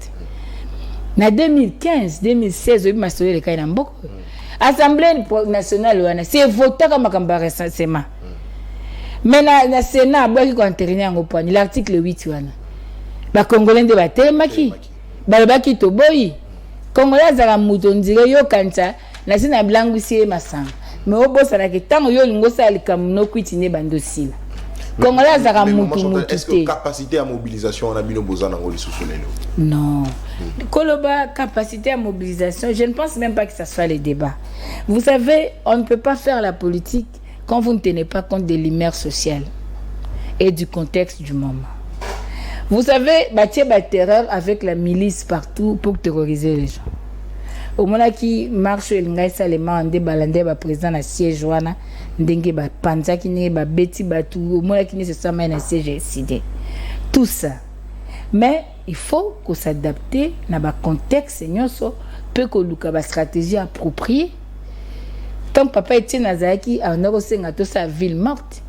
Na 2015, 2016 oyebi masolo le kai na mboko. Assemblée nationale wana c'est voté comme makamba récemment. Mais na Sénat boki ko entériner en opani l'article 8 wana. Ba congolais de batemaki. Ba baki to boyi. Congolais za muto ndire yo kanta na sina blangusie masanga. Mais obosa na ke tango yo lingo sali kamuno kwitine bandosila. Congolais za muto. Est-ce que capacité à mobilisation on a bino bozana ngoli sousolelo? Non. Koloba capacité à mobilisation, je ne pense même pas que ça soit le débat. Vous savez, on ne peut pas faire la politique quand vous ne tenez pas compte de l'humeur sociale et du contexte du moment. Vous savez, bâtir la terreur avec la milice partout pour terroriser les gens. Au moment qui marche el ngai salema ande balande ba président na siège wana ndenge ba panza kini ba beti batu au moment qui ne se sent na siège décidé. Tout ça. Mais il faut qu'on s'adapte dans le contexte nyonso peut que luka ba stratégie appropriée. Tant papa était Nazaki a on senga to sa ville morte.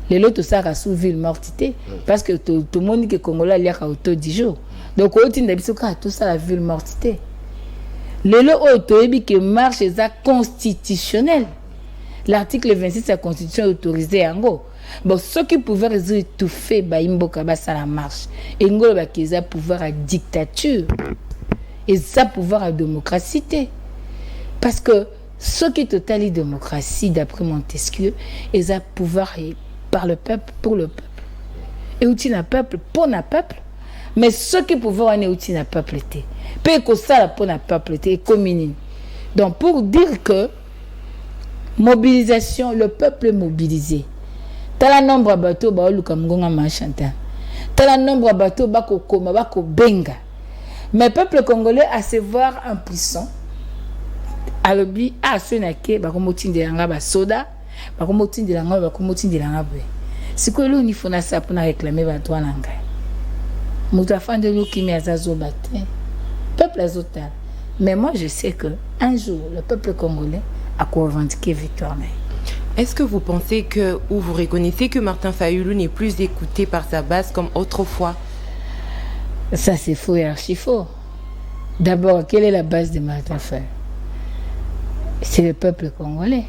Les lots ça ka sous ville morte parce que tout le monde que Congolais li ka auto 10 jours. Donc au tin d'abiso ka to ça la ville morte. Les lots auto ebi que marche est constitutionnel. L'article 26 de la Constitution autorisé en gros. Bon, ceux qui pouvaient résoudre tout fait, bah, imboka, bah, ça la marche. Et ngolo, bah, qu'ils ont pouvoir à dictature. Et ça, pouvoir à démocratie. Parce que ce qui est totalement démocratie, d'après Montesquieu, et ça pouvoir par le peuple, pour le peuple. Et outil un peuple, pour un peuple. Mais ce qui pouvoir en est outil un peuple. Peu que ça, pour un peuple, et commune. Donc, pour dire que mobilisation, le peuple est mobilisé. T'as le nombre de bateaux, bah, le Cameroun a marchanté. T'as le nombre de bateaux, bah, koma, bah, benga. Mais le peuple congolais a se voir impuissant. Alobi a sonake ba komotinde langa ba soda ba komotinde langa ba komotinde langa bwe siko lo ni fona ça pour réclamer ba droit langa muta fande lo kimi azazo baté peuple azotal. Mais moi je sais que un jour le peuple congolais a revendiqué victoire. Est-ce que vous pensez que ou vous reconnaissez que Martin Fayulu n'est plus écouté par sa base comme autrefois? Ça c'est faux et archi faux. D'abord, quelle est la base de Martin Fayulu? C'est le peuple congolais.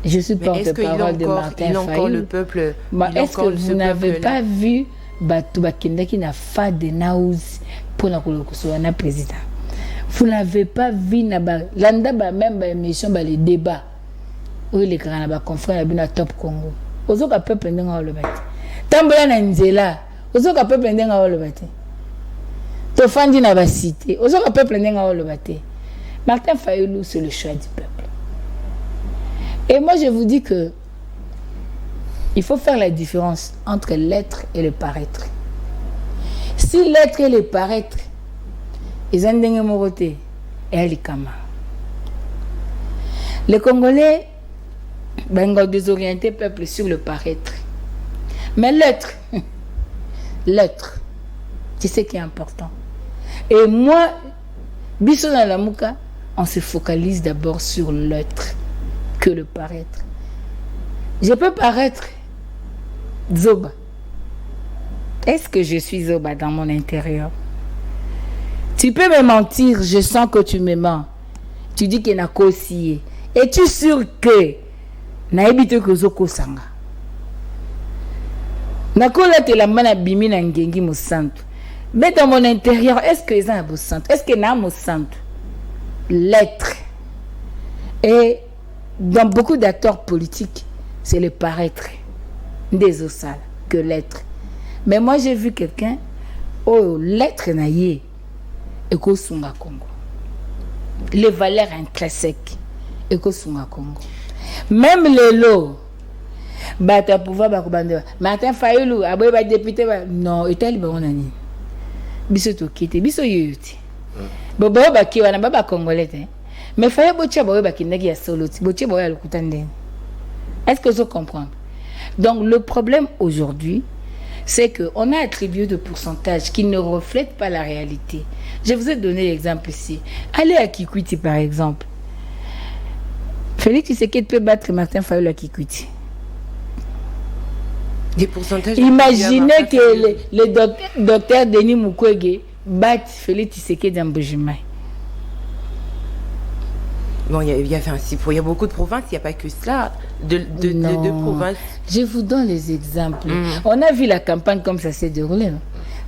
Je suis porte-parole de Martin Fayulu. Le peuple. Est-ce que vous n'avez pas vu Batou Bakenda qui n'a pas de naus pour la président? Vous n'avez pas vu Landa même émission les débats où les grands confrères à Top Congo. Aux autres peuple n'ont le bâti. Tambola Nanzela. Aux autres peuple n'ont le bâti. Tofandi n'a pas cité. Aux autres peuple n'ont le bâti. Martin Fayulu, c'est le choix du peuple. Et moi, je vous dis que il faut faire la différence entre l'être et le paraître. Si l'être et le paraître, ils ont des morotés et les kama. Les Congolais, ben, désorienté peuple sur le paraître. Mais l'être, c'est ce qui est important. Et moi, Bisso dans la Mouka, on se focalise d'abord sur l'être que le paraître. Je peux paraître Zoba. Est-ce que je suis Zoba dans mon intérieur? Tu peux me mentir, je sens que tu me mens. Tu dis qu'il n'a qu'à osciller. Es-tu sûr que naibite que Zoko Sanga? Nakola te la mana bimi na ngengi mo santo. Mais dans mon intérieur, est-ce que ils ont un beau santo? Est-ce que n'a mo santo? L'être. Et dans beaucoup d'acteurs politiques, c'est le paraître des osales que l'être. Mais moi, j'ai vu quelqu'un, oh, l'être naïe, et qu'au Sunga Congo. Les valeurs intrinsèques, et qu'au Sunga Congo. Même les lots, bata pouvoir bakubande. Martin Fayulu, aboye ba député, non, et tel bon nani. Biso to kite, biso yuti. Bobo ba kiwa na baba congolais. Mais fallait botia boye ba kinaki ya soloti, botia boye ya lokutande. Est-ce que vous comprenez? Donc le problème aujourd'hui, c'est qu'on a attribué de pourcentages qui ne reflètent pas la réalité. Je vous ai donné l'exemple ici. Allez à Kikwiti par exemple. Félix Tshisekedi peut battre Martin Fayulu à Kikwiti. Des pourcentages. Imaginez que le docteur Denis Mukwege batte Félix Tshisekedi en Bujimai. Bon, il y a beaucoup de provinces, il n'y a pas que cela, de provinces. Je vous donne les exemples. On a vu la campagne comme ça s'est déroulé.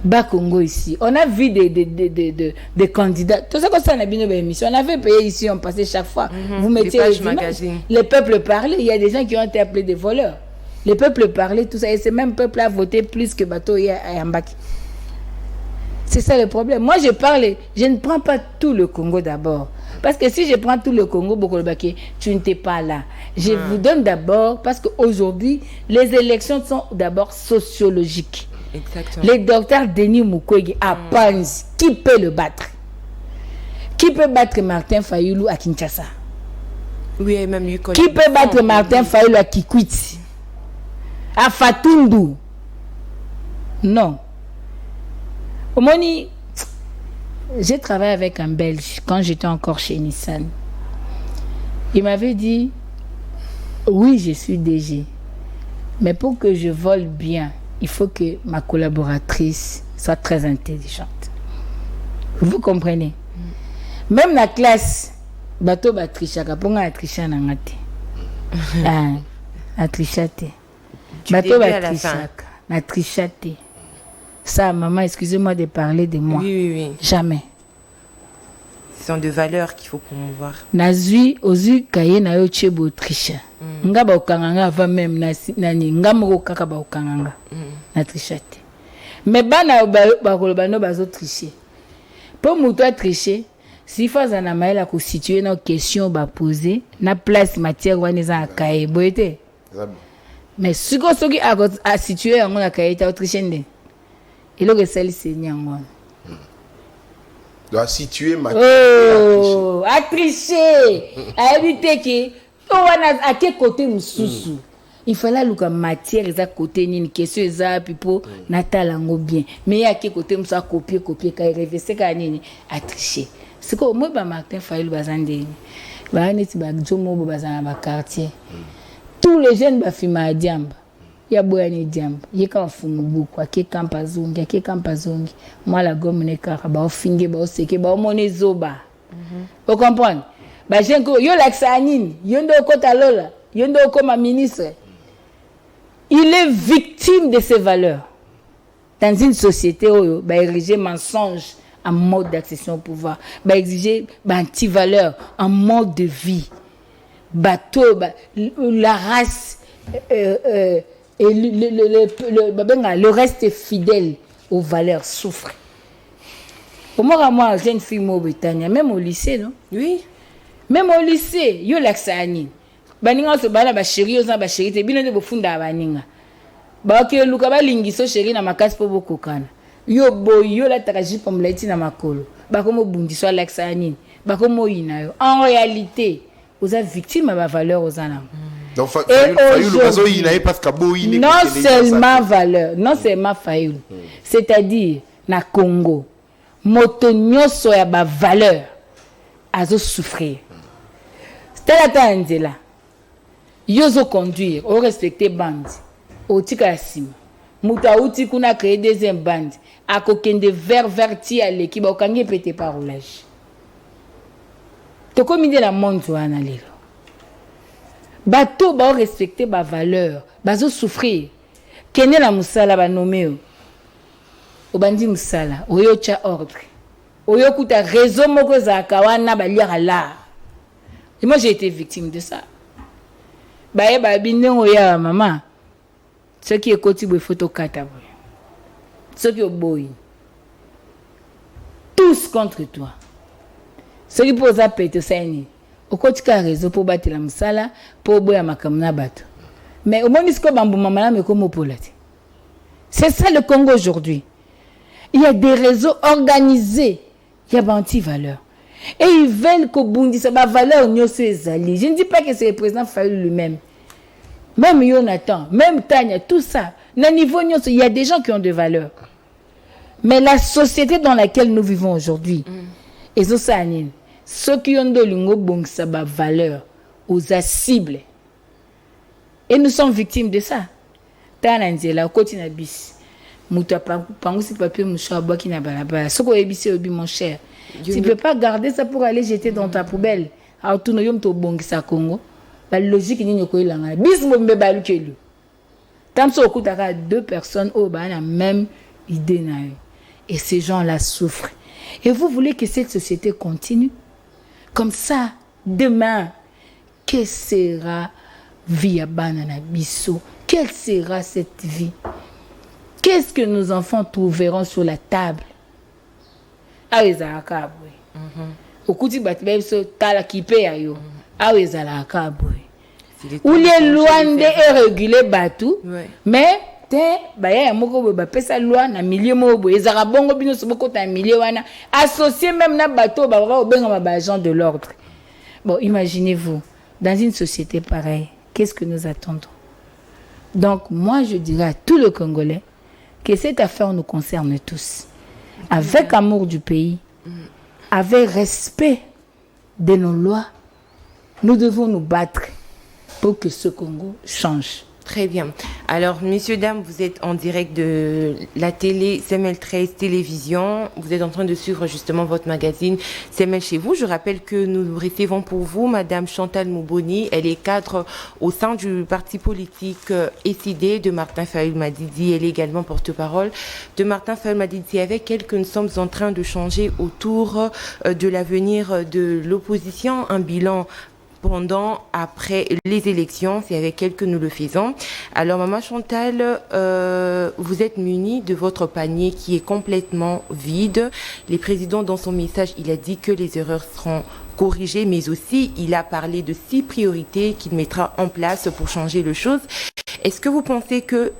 Bas Congo ici, on a vu des candidats. Tout ça comme ça, on a bien une émission. On avait payé ici, on passait chaque fois. Vous mettiez les images. Les peuples parlaient. Il y a des gens qui ont été appelés des voleurs. Les peuples parlaient, tout ça. Et ce même peuple a voté plus que Bateau et Ambaki. C'est ça le problème. Moi, je ne prends pas tout le Congo d'abord. Parce que si je prends tout le Congo, tu n'étais pas là. Je vous donne d'abord, parce qu'aujourd'hui, les élections sont d'abord sociologiques. Exactement. Le docteur Denis Mukwege à Panzi, qui peut le battre? Qui peut battre Martin Fayulu à Kinshasa? Oui, même lui. Qui peut battre Martin Fayulu à Kikwiti? À Fatundu? Non. Au Moni, j'ai travaillé avec un Belge quand j'étais encore chez Nissan. Il m'avait dit, oui, je suis DG, mais pour que je vole bien, il faut que ma collaboratrice soit très intelligente. Vous comprenez? Même la classe, bateau ba trichaka, ponga a tricha na ngate. A trichate. Bateau ba trichaka, na trichate. Ça, maman, excusez-moi de parler de moi. Oui. Jamais. question de valeur qu'il faut promouvoir. Nazui ozu kaye na yo chebo triche. Nga ba okanganga avant même nani nga moko kaka ba okanganga. Na trichate. Mais bana ba koloba no bazo tricher. Pour muto a tricher, si faza na maela ko situer na question ba poser na place matière wana za kaye boyete. Mais siko soki a situer yango na kaye ta tricher nde. Elo ke sali senyango. Doit situer ma a tricher a éviter que on a quel côté mususu il fallait luka matière eza côté nini question eza pipo natalango bien mais à quel côté musa copier ka reverser ka nini a tricher c'est que moi ba Martin Fayulu bazande ba neti ba jomo bo bazana ba quartier tous les jeunes ba fima diamba ya boyani diamba yeka fungu buku ake kampazongi mala gomme ne kaka ba ofinge ba oseke ba omone zoba vous comprenez ba jenko yo laxanine yondo kota lola yondo comme ministre il est victime de ses valeurs dans une société où ba ériger mensonge en mode d'accession au pouvoir ba exiger ba anti-valeur en mode de vie bateau la race et le reste fidèle aux valeurs souffre. Au moins, moi, jeune fille Mauritanie, même au lycée, non? Oui. Même au lycée, yo laxani. Baninga so bana ba chéri oza ba chéri te bino de bofunda baninga. Ba ke luka ba lingiso chéri na makasi po bokokana. Yo boyo la takaji pomleti na makolo. Ba komo bundiso laxani. Ba komo ina yo. En réalité, vous êtes victime de ma valeur aux anam. Donc, non seulement Fayulu, c'est-à-dire na Congo, moto nyoso ya ba valeur azo souffrir. C'est là, yozo conduire, au respecter bande, au tika sima. Muta uti kuna créer deuxième bande, a kokende verti à l'équipe au kangi pété par roulage. To komide la monde wana lelo. Bato ba respecter ba valeur bazo souffrir kene la musala ba nomé obandi musala oyo cha ordre oyo kuta réseau moko za kawana ba lira là et moi j'ai été victime de ça ba binengo ya maman ce qui est koti bo photo kata bo ce qui oboyi tous contre toi ce qui pose à péter ça ni okotika réseau pour battre la musala pour boya makamna bato mais au moins ce que bambu mama mais comme polati c'est ça le Congo aujourd'hui il y a des réseaux organisés il y a anti-valeurs et ils veulent que bundi ça ba valeur nyoso ezali je ne dis pas que c'est le président Fayulu lui-même même Jonathan même Tania tout ça na niveau nyoso il y a des gens qui ont de valeurs mais la société dans laquelle nous vivons aujourd'hui ezosanine ceux qui ont de lingo bongsa ba valeur aux cibles et nous sommes victimes de ça tananzela koti na bis muta pangu si papier mouchoir boki na balabala soko ebisi obi mon cher tu peux pas garder ça pour aller jeter dans ta poubelle a tout no yom to bongisa Congo la logique ni nyoko ilanga bis mo mbe balukelu tam so okutaka deux personnes au ba na même idée na yo et ces gens là souffrent et vous voulez que cette société continue comme ça demain que sera via banana biso quelle sera cette vie qu'est-ce que nos enfants trouveront sur la table aweza akabwe okuti batbe biso tala kipe ayo aweza la akabwe ou les lois est réguler batu mais te baya ya moko ba pesa loi na milieu mobo ezara bongo bino so boko ta milieu wana associé même na bateau ba obenga ba agent de l'ordre. Bon, imaginez-vous dans une société pareille, qu'est-ce que nous attendons? Donc moi je dirais à tous les Congolais que cette affaire nous concerne tous. Avec amour du pays, avec respect de nos lois, nous devons nous battre pour que ce Congo change. Très bien. Alors, messieurs, dames, vous êtes en direct de la télé CML 13 Télévision. Vous êtes en train de suivre justement votre magazine CML chez vous. Je rappelle que nous recevons pour vous Madame Chantal Mouboni. Elle est cadre au sein du parti politique SID de Martin Fayulu Madidi. Elle est également porte-parole de Martin Fayulu Madidi, avec elle que nous sommes en train de changer autour de l'avenir de l'opposition. Un bilan pendant, après les élections, c'est avec elle que nous le faisons. Alors, Maman Chantal, vous êtes munie de votre panier qui est complètement vide. Le président, dans son message, il a dit que les erreurs seront corrigées, mais aussi, il a parlé de 6 priorités qu'il mettra en place pour changer les choses. Est-ce que vous pensez que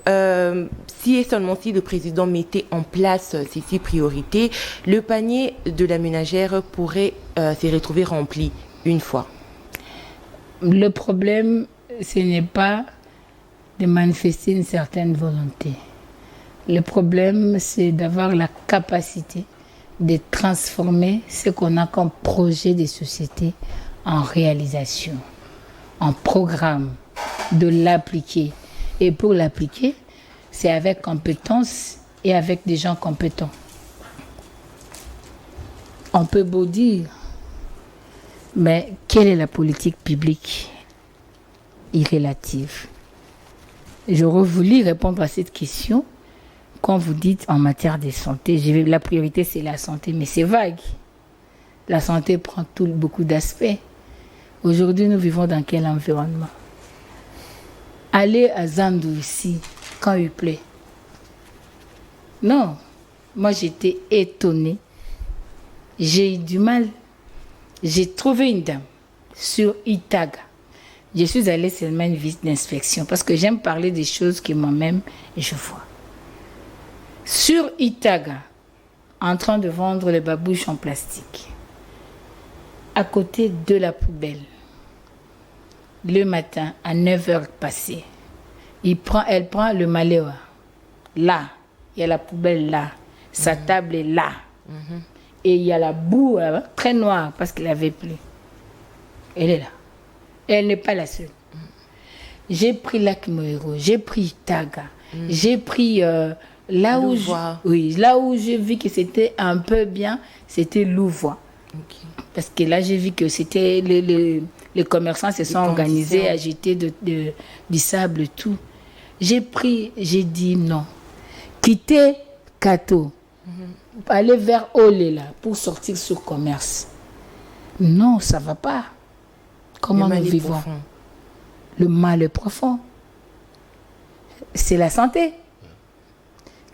si et seulement si le président mettait en place ces 6 priorités, le panier de la ménagère pourrait se retrouver rempli une fois? Le problème, ce n'est pas de manifester une certaine volonté. Le problème, c'est d'avoir la capacité de transformer ce qu'on a comme projet de société en réalisation, en programme, de l'appliquer. Et pour l'appliquer, c'est avec compétence et avec des gens compétents. On peut beau dire, mais quelle est la politique publique irrélative? J'aurais voulu répondre à cette question quand vous dites en matière de santé. La priorité, c'est la santé, mais c'est vague. La santé prend beaucoup d'aspects. Aujourd'hui, nous vivons dans quel environnement? Aller à Zandou ici, quand il plaît. Non, moi j'étais étonnée. J'ai eu du mal. J'ai trouvé une dame sur Itaga. Je suis allée seulement une visite d'inspection parce que j'aime parler des choses que moi-même je vois. Sur Itaga, en train de vendre les babouches en plastique, à côté de la poubelle, le matin à 9h passées, elle prend le maléwa. Là, il y a la poubelle là, sa table est là. Et il y a la boue très noire parce qu'il avait plu. Elle est là. Et elle n'est pas la seule. J'ai pris Lac Moero, j'ai pris Taga, j'ai pris là où j'ai vu que c'était un peu bien, c'était Louvois. Okay. Parce que là j'ai vu que c'était les commerçants se sont organisés à jeter du sable et tout. J'ai dit non. Quitter Kato. Aller vers Olela pour sortir sur commerce. Non, ça ne va pas. Comment nous vivons? Le mal est profond. C'est la santé.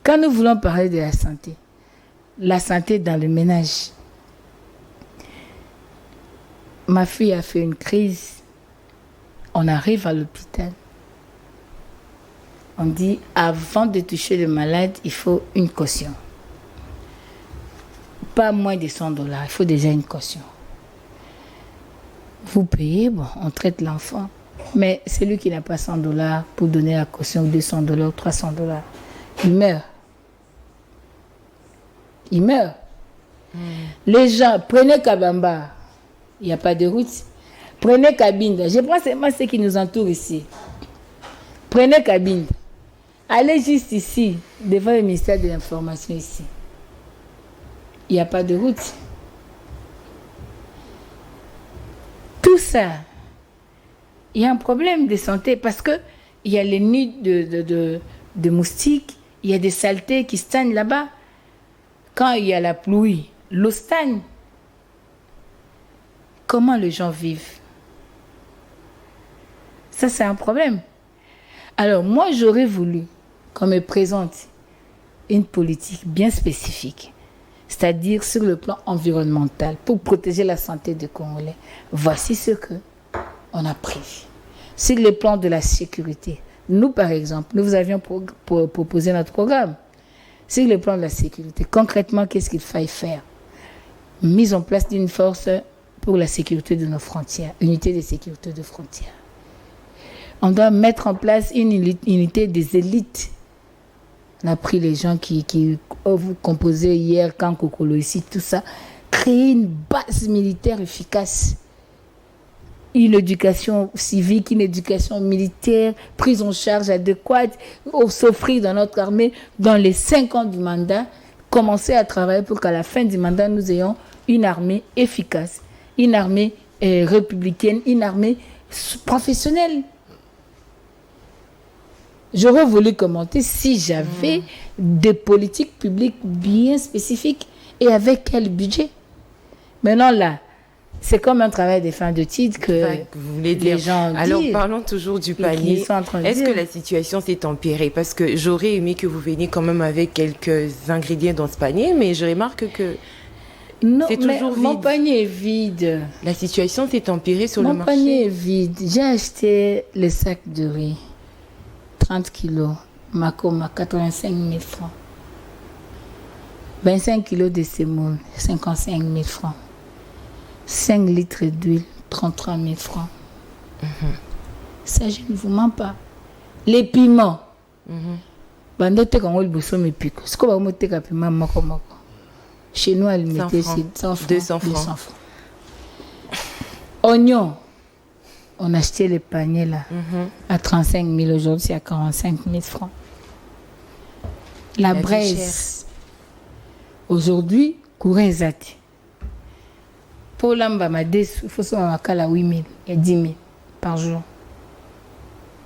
Quand nous voulons parler de la santé dans le ménage, ma fille a fait une crise. On arrive à l'hôpital. On dit, avant de toucher le malade, il faut une caution. Pas moins de $100, il faut déjà une caution. Vous payez, bon, on traite l'enfant. Mais celui qui n'a pas $100 pour donner la caution, ou $200, ou $300, il meurt. Il meurt. Les gens, prenez Kabamba, il n'y a pas de route. Prenez Kabinda, je prends seulement ceux qui nous entourent ici. Prenez Kabinda. Allez juste ici, devant le ministère de l'Information ici. Il n'y a pas de route. Tout ça, il y a un problème de santé parce qu'il y a les nids de moustiques, il y a des saletés qui stagnent là-bas. Quand il y a la pluie, l'eau stagne. Comment les gens vivent? Ça, c'est un problème. Alors, moi, j'aurais voulu qu'on me présente une politique bien spécifique, c'est-à-dire sur le plan environnemental, pour protéger la santé des Congolais. Voici ce qu'on a pris. Sur le plan de la sécurité, nous, par exemple, nous vous avions proposé notre programme. Sur le plan de la sécurité, concrètement, qu'est-ce qu'il faille faire? Mise en place d'une force pour la sécurité de nos frontières, unité de sécurité de frontières. On doit mettre en place une unité des élites. On a pris les gens qui vous composaient hier, quand Kokolo ici, tout ça. Créer une base militaire efficace. une éducation civique, une éducation militaire, prise en charge adéquate, s'offrir dans notre armée dans les 5 ans du mandat, commencer à travailler pour qu'à la fin du mandat, nous ayons une armée efficace, une armée républicaine, une armée professionnelle. J'aurais voulu commenter si j'avais des politiques publiques bien spécifiques et avec quel budget. Maintenant là, c'est comme un travail de fin de titre que vous voulez dire. Les gens Alors disent, parlons toujours du panier. Est-ce que la situation s'est empirée? Parce que j'aurais aimé que vous veniez quand même avec quelques ingrédients dans ce panier, mais je remarque que non, c'est toujours vide. Mon panier est vide. La situation s'est empirée sur le marché. Mon panier est vide. J'ai acheté les sacs de riz, 30 kilos, Makoma, 85 000 francs. 25 kilos de semoule, 55 000 francs. 5 litres d'huile, 33 000 francs. Ça, je ne vous mens pas. Les piments. Chez nous, elle mettait 100 francs. 200 francs. Oignons. On achetait les paniers là à 35 000. Aujourd'hui, c'est à 45 000 francs. La braise. Aujourd'hui, courant zati. Pour l'amba, il faut que à 8 000, il y a 10 000 par jour.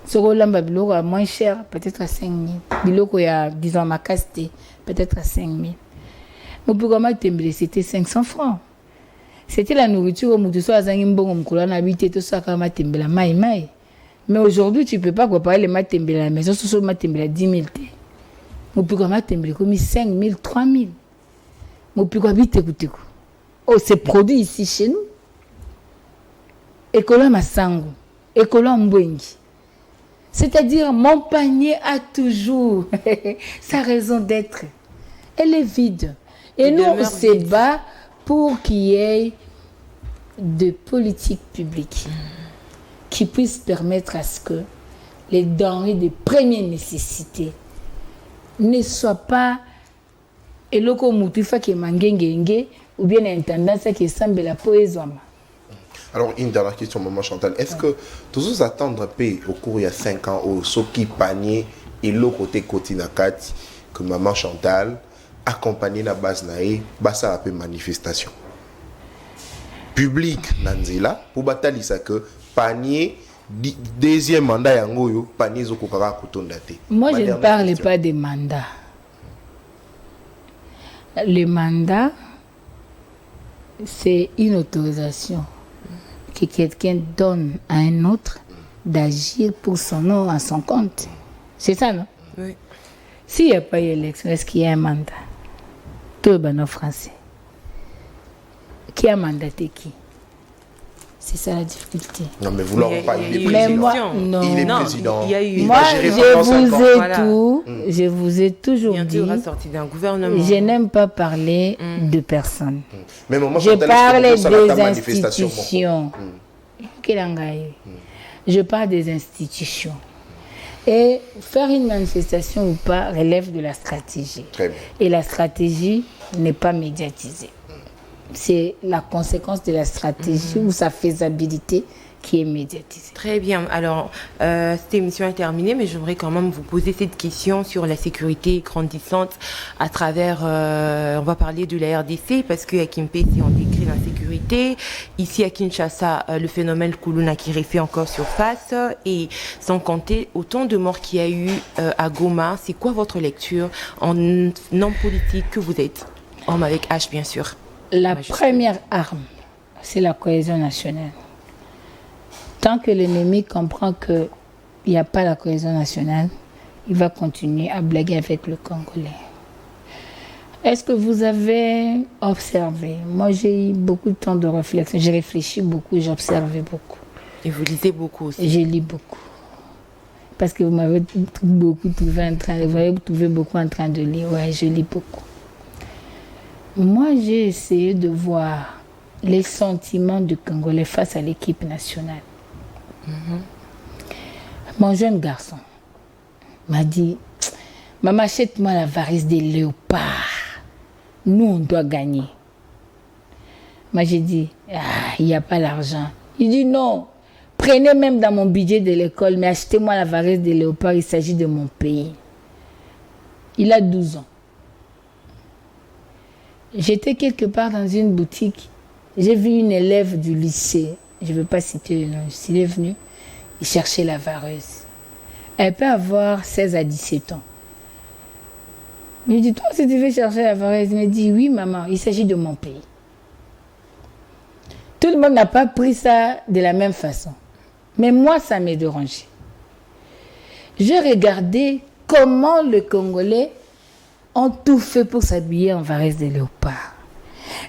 Sur l'amba, il y a moins cher, peut-être à 5 000. Il y a, disons, ma caste, peut-être à 5 000. Mon programme, c'était 500 francs. C'était la nourriture, mais aujourd'hui, tu ne peux pas comparer les matembele à la maison, ce sont matembele à 10 000. Mon programme, c'est comme 5 000, 3 000. Mon programme, oh, c'est produit ici chez nous. Écola Massango, Écola Mbwengi. C'est-à-dire, mon panier a toujours sa raison d'être. Elle est vide. Et nous, on se bat pour qu'il y ait de politiques publiques qui puissent permettre à ce que les denrées de première nécessité ne soient pas eloko mutufa qui mangengenge ou bien une tendance qui semble la poésie. Alors, une dernière question, maman Chantal. Est-ce que tous attendre paix au cours il y a 5 ans au Soki Panier et l'autre côté Kotinakat que maman Chantal accompagné la base nae basa la manifestation public nanzela pour batailler ça que Panier deuxième mandat yango Panier zokokaka kotondate. Moi je ne parle pas des mandats. Le mandat, c'est une autorisation que quelqu'un donne à un autre d'agir pour son nom à son compte. C'est ça, non? Oui. S'il n'y a pas eu élection, est-ce qu'il y a un mandat? Tout le monde français. Qui a mandaté qui? C'est ça la difficulté. Non, mais vous l'aurez pas, il est président. Mais moi, non. Il est président. Il y a eu... Moi, je vous ai toujours dit. Il est sorti d'un gouvernement. Je n'aime pas parler de personnes. Mais moi, je parle des institutions. Je parle des institutions. Et faire une manifestation ou pas relève de la stratégie. Très bien. Et la stratégie n'est pas médiatisée. C'est la conséquence de la stratégie ou sa faisabilité qui est médiatisée. Très bien. Alors, cette émission est terminée, mais j'aimerais quand même vous poser cette question sur la sécurité grandissante à travers, on va parler de la RDC, parce qu'à Kimpé, on décrit l'insécurité. Ici, à Kinshasa, le phénomène Kuluna qui refait encore surface, et sans compter autant de morts qu'il y a eu à Goma. C'est quoi votre lecture en homme politique que vous êtes? Homme avec H, bien sûr. La première arme, c'est la cohésion nationale. Tant que l'ennemi comprend qu'il n'y a pas la cohésion nationale, il va continuer à blaguer avec le Congolais. Est-ce que vous avez observé? Moi, j'ai eu beaucoup de temps de réflexion. J'ai réfléchi beaucoup, j'ai observé beaucoup. Et vous lisez beaucoup aussi? J'ai lu beaucoup. Parce que vous m'avez beaucoup trouvé beaucoup en train de lire. Ouais, je lis beaucoup. Moi, j'ai essayé de voir les sentiments du Congolais face à l'équipe nationale. Mon jeune garçon m'a dit, maman, achète-moi la varice des léopards. Nous, on doit gagner. Moi, j'ai dit, il n'y a pas l'argent. Il dit, non, Prenez même dans mon budget de l'école, mais achetez-moi la varese de léopard, il s'agit de mon pays. Il a 12 ans. J'étais quelque part dans une boutique, j'ai vu une élève du lycée, je ne veux pas citer le nom, il est venu, il cherchait la vareuse. Elle peut avoir 16 à 17 ans. Je lui dis, toi, si tu veux chercher la vareuse, il me dit, oui, maman, il s'agit de mon pays. Tout le monde n'a pas pris ça de la même façon. Mais moi, ça m'a dérangé. J'ai regardé comment les Congolais ont tout fait pour s'habiller en varese de léopard.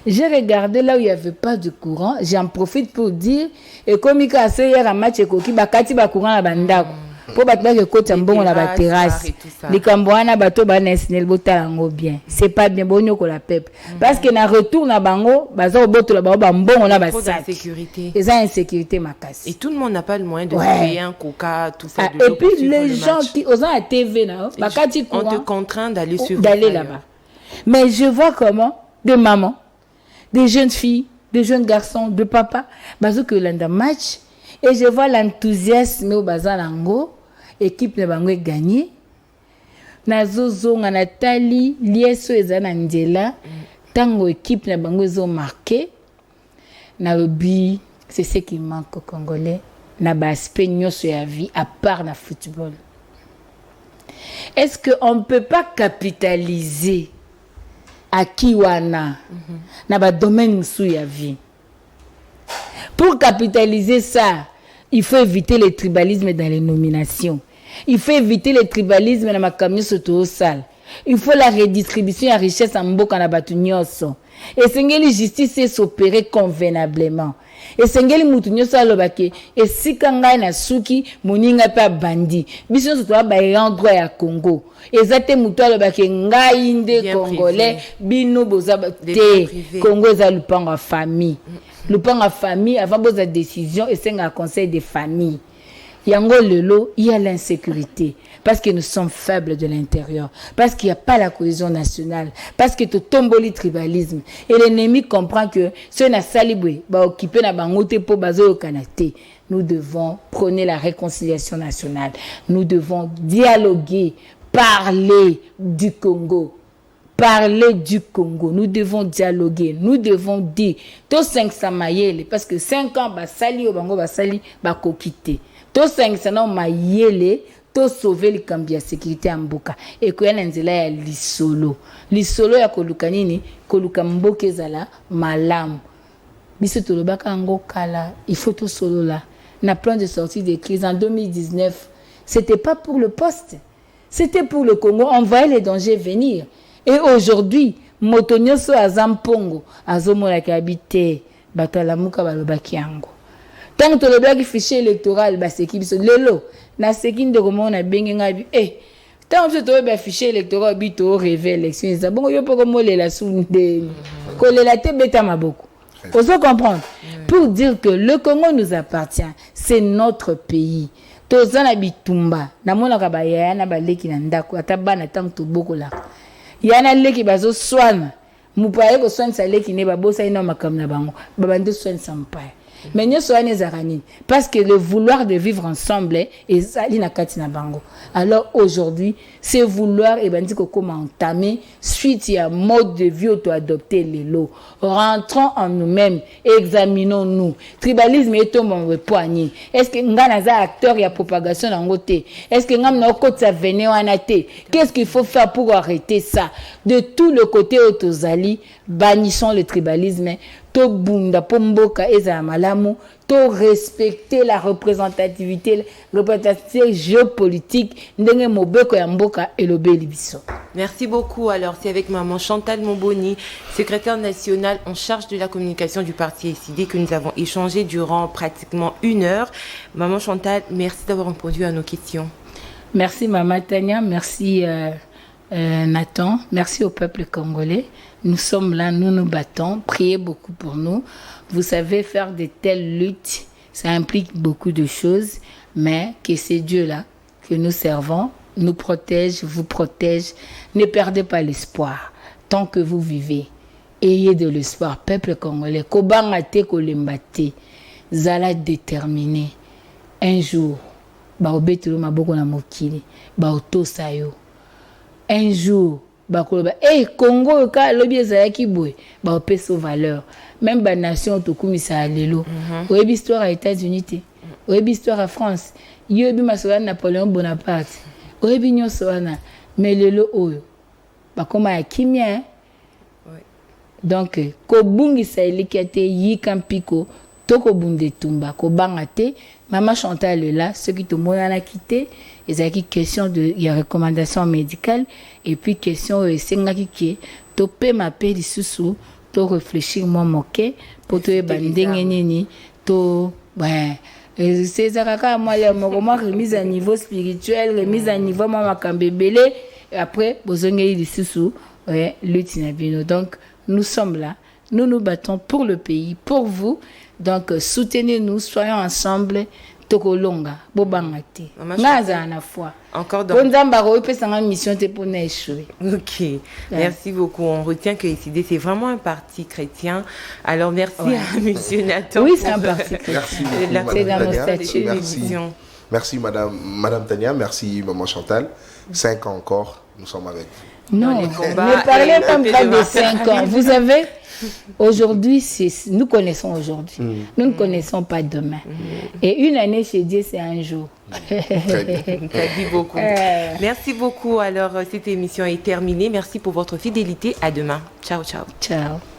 J'ai regardé là où il n'y avait pas de courant. J'en profite pour dire, et comme il y a un match, il y a un courant à Bandako. Pour battre que côté mbongo na ba terrasse les kamboana bato ba national botala ngo bien c'est pas bien bonyo ko la pep parce que na retour na bango bazo boto la ba mbongo na ba sécurité et ça insécurité makasi et tout le monde n'a pas le moyen de payer un coca tout ça et puis les gens qui aux à TV na bakati on te contraint d'aller là-bas mais je vois comment des mamans des jeunes filles des jeunes garçons de papa bazo que landa match. Et je vois l'enthousiasme au Bazalango, équipe de Bango gagné. Nazozo, Nathalie, Lieso et Zanandela, tango équipe de Bango ont marqué. Naobi, c'est ce qui manque aux Congolais. Naba aspect sur la vie, à part le football. Est-ce qu'on ne peut pas capitaliser à Kiwana, naba domaine sous la vie? Pour capitaliser ça, il faut éviter le tribalisme dans les nominations. Il faut éviter le tribalisme dans ma camion soto sale. Il faut la redistribution de la richesse en mboka na batu nyonso. Et sengeli justice s'opérer convenablement. Et sengeli mutu nyonso alobake et si kanga na suki moninga pa bandi. Biso soto ba endroit ya Congo. Ezate mutu alobake ngai nde congolais bino boza te Congo za lupanga famille. Lupanga famille avant boza décision et c'est un conseil de famille. Yango lelo, il y a l'insécurité parce que nous sommes faibles de l'intérieur, parce qu'il n'y a pas la cohésion nationale, parce que tout tombe le tribalisme et l'ennemi comprend que ce n'a salibé ba occupé na bangote pour bazo au Canada. Nous devons prôner la réconciliation nationale. Nous devons dialoguer, parler du Congo. Parler du Congo, nous devons dialoguer, nous devons dire, tous 500 mayele, parce que 5 ans, bah sali au bango, bah sali, bah kokite. Tous 500 mayele, tous sauver le cambia sécurité en boka. Et que y a nzela ya lisolo. Lisolo ya koluka nini, koluka mboke zala, malam. Biso tolobaka ngo kala, il faut tout solo là. Na plan de sortie de crise en 2019, c'était pas pour le poste, c'était pour le Congo, on voyait les dangers venir. Et aujourd'hui, motonyoso azampongo azomona kabite batala muka balobaki yango. Tant que le blague fichier électoral baseki biso lelo na seki ndeko na bengi ngabi tant que to ba fichier électoral bito rêver élection ça bon yo poko molela sunde ko lela te beta maboko. Faut se comprendre pour dire que le Congo nous appartient, c'est notre pays. Tozana bitumba na mona ka ba ya na baleki na ndako atabana tant to bokola. Yana leki bazo swana mupaye ko swana sa leki ne babosa ina makamna bango babande swana sampaye mais nous soyons zarani parce que le vouloir de vivre ensemble est zalina katina bango. Alors aujourd'hui c'est vouloir et bandi ko comment entamer suite à mode de vie auto adopter les lots. Rentrons en nous-mêmes, examinons-nous. Tribalisme est au mon poignet. Est-ce que ngana za acteur ya propagation dans côté? Est-ce que ngam na côté ça venait anate? Qu'est-ce qu'il faut faire pour arrêter ça? De tout le côté autozali, bannissons le tribalisme. To bunda pomboka eza malamu, to respecter la représentativité géopolitique ndenge mobeko ya mboka elobeli biso. Merci beaucoup. Alors c'est avec maman Chantal Momboni, secrétaire nationale en charge de la communication du parti SID que nous avons échangé durant pratiquement 1 heure. Maman Chantal, merci d'avoir répondu à nos questions. Merci maman Tania, merci Nathan, merci au peuple congolais. Nous sommes là, nous nous battons. Priez beaucoup pour nous. Vous savez, faire de telles luttes, ça implique beaucoup de choses, mais que ces dieux-là que nous servons nous protègent, vous protègent. Ne perdez pas l'espoir. Tant que vous vivez, ayez de l'espoir. Peuple congolais, kobanga te kolembate, zala déterminé. un jour baobetelo maboko na mokili baotosa yo un jour bakoloba Congo ka lobi ezalaki boye baopesa valeur même ba nation tokumisa lelo oyebi histoire à États-Unis te oyebi histoire à France yoyebi masola Napoléon Bonaparte oyebi nyonso wana mais lelo oyo bakoma ya kimia donc kobungisa eleki te yika mpiko toko bunde tumba ko banga te Maman Chantal est là, ceux qui te montrent à quitter, ils ont une question de, il y a recommandation médicale et puis question c'est qui to paie ma paix du sous to réfléchir moi moquer pour te banding nini to ouais c'est ça quand moi remise à niveau spirituel, remise à niveau moi makambebele et après besoin du sous ouais l'utinabino. Donc nous sommes là, nous nous battons pour le pays, pour vous. Donc soutenez-nous, soyons ensemble. Tokolonga, bobangate. Ngaza na foi. Encore donc. Mission pour échouer. Ok, merci beaucoup. On retient que ICD c'est vraiment un parti chrétien. Alors merci à Monsieur Nathan. Oui, c'est un parti chrétien. Merci Madame Tania, merci Maman Chantal. 5 ans encore, nous sommes avec vous. Non, ne parlez pas de 5 ans. Vous savez, aujourd'hui, nous connaissons aujourd'hui. Nous ne connaissons pas demain. Et une année chez Dieu, c'est un jour. Très bien. Ça dit beaucoup. Merci beaucoup. Alors, cette émission est terminée. Merci pour votre fidélité. À demain. Ciao, ciao. Ciao.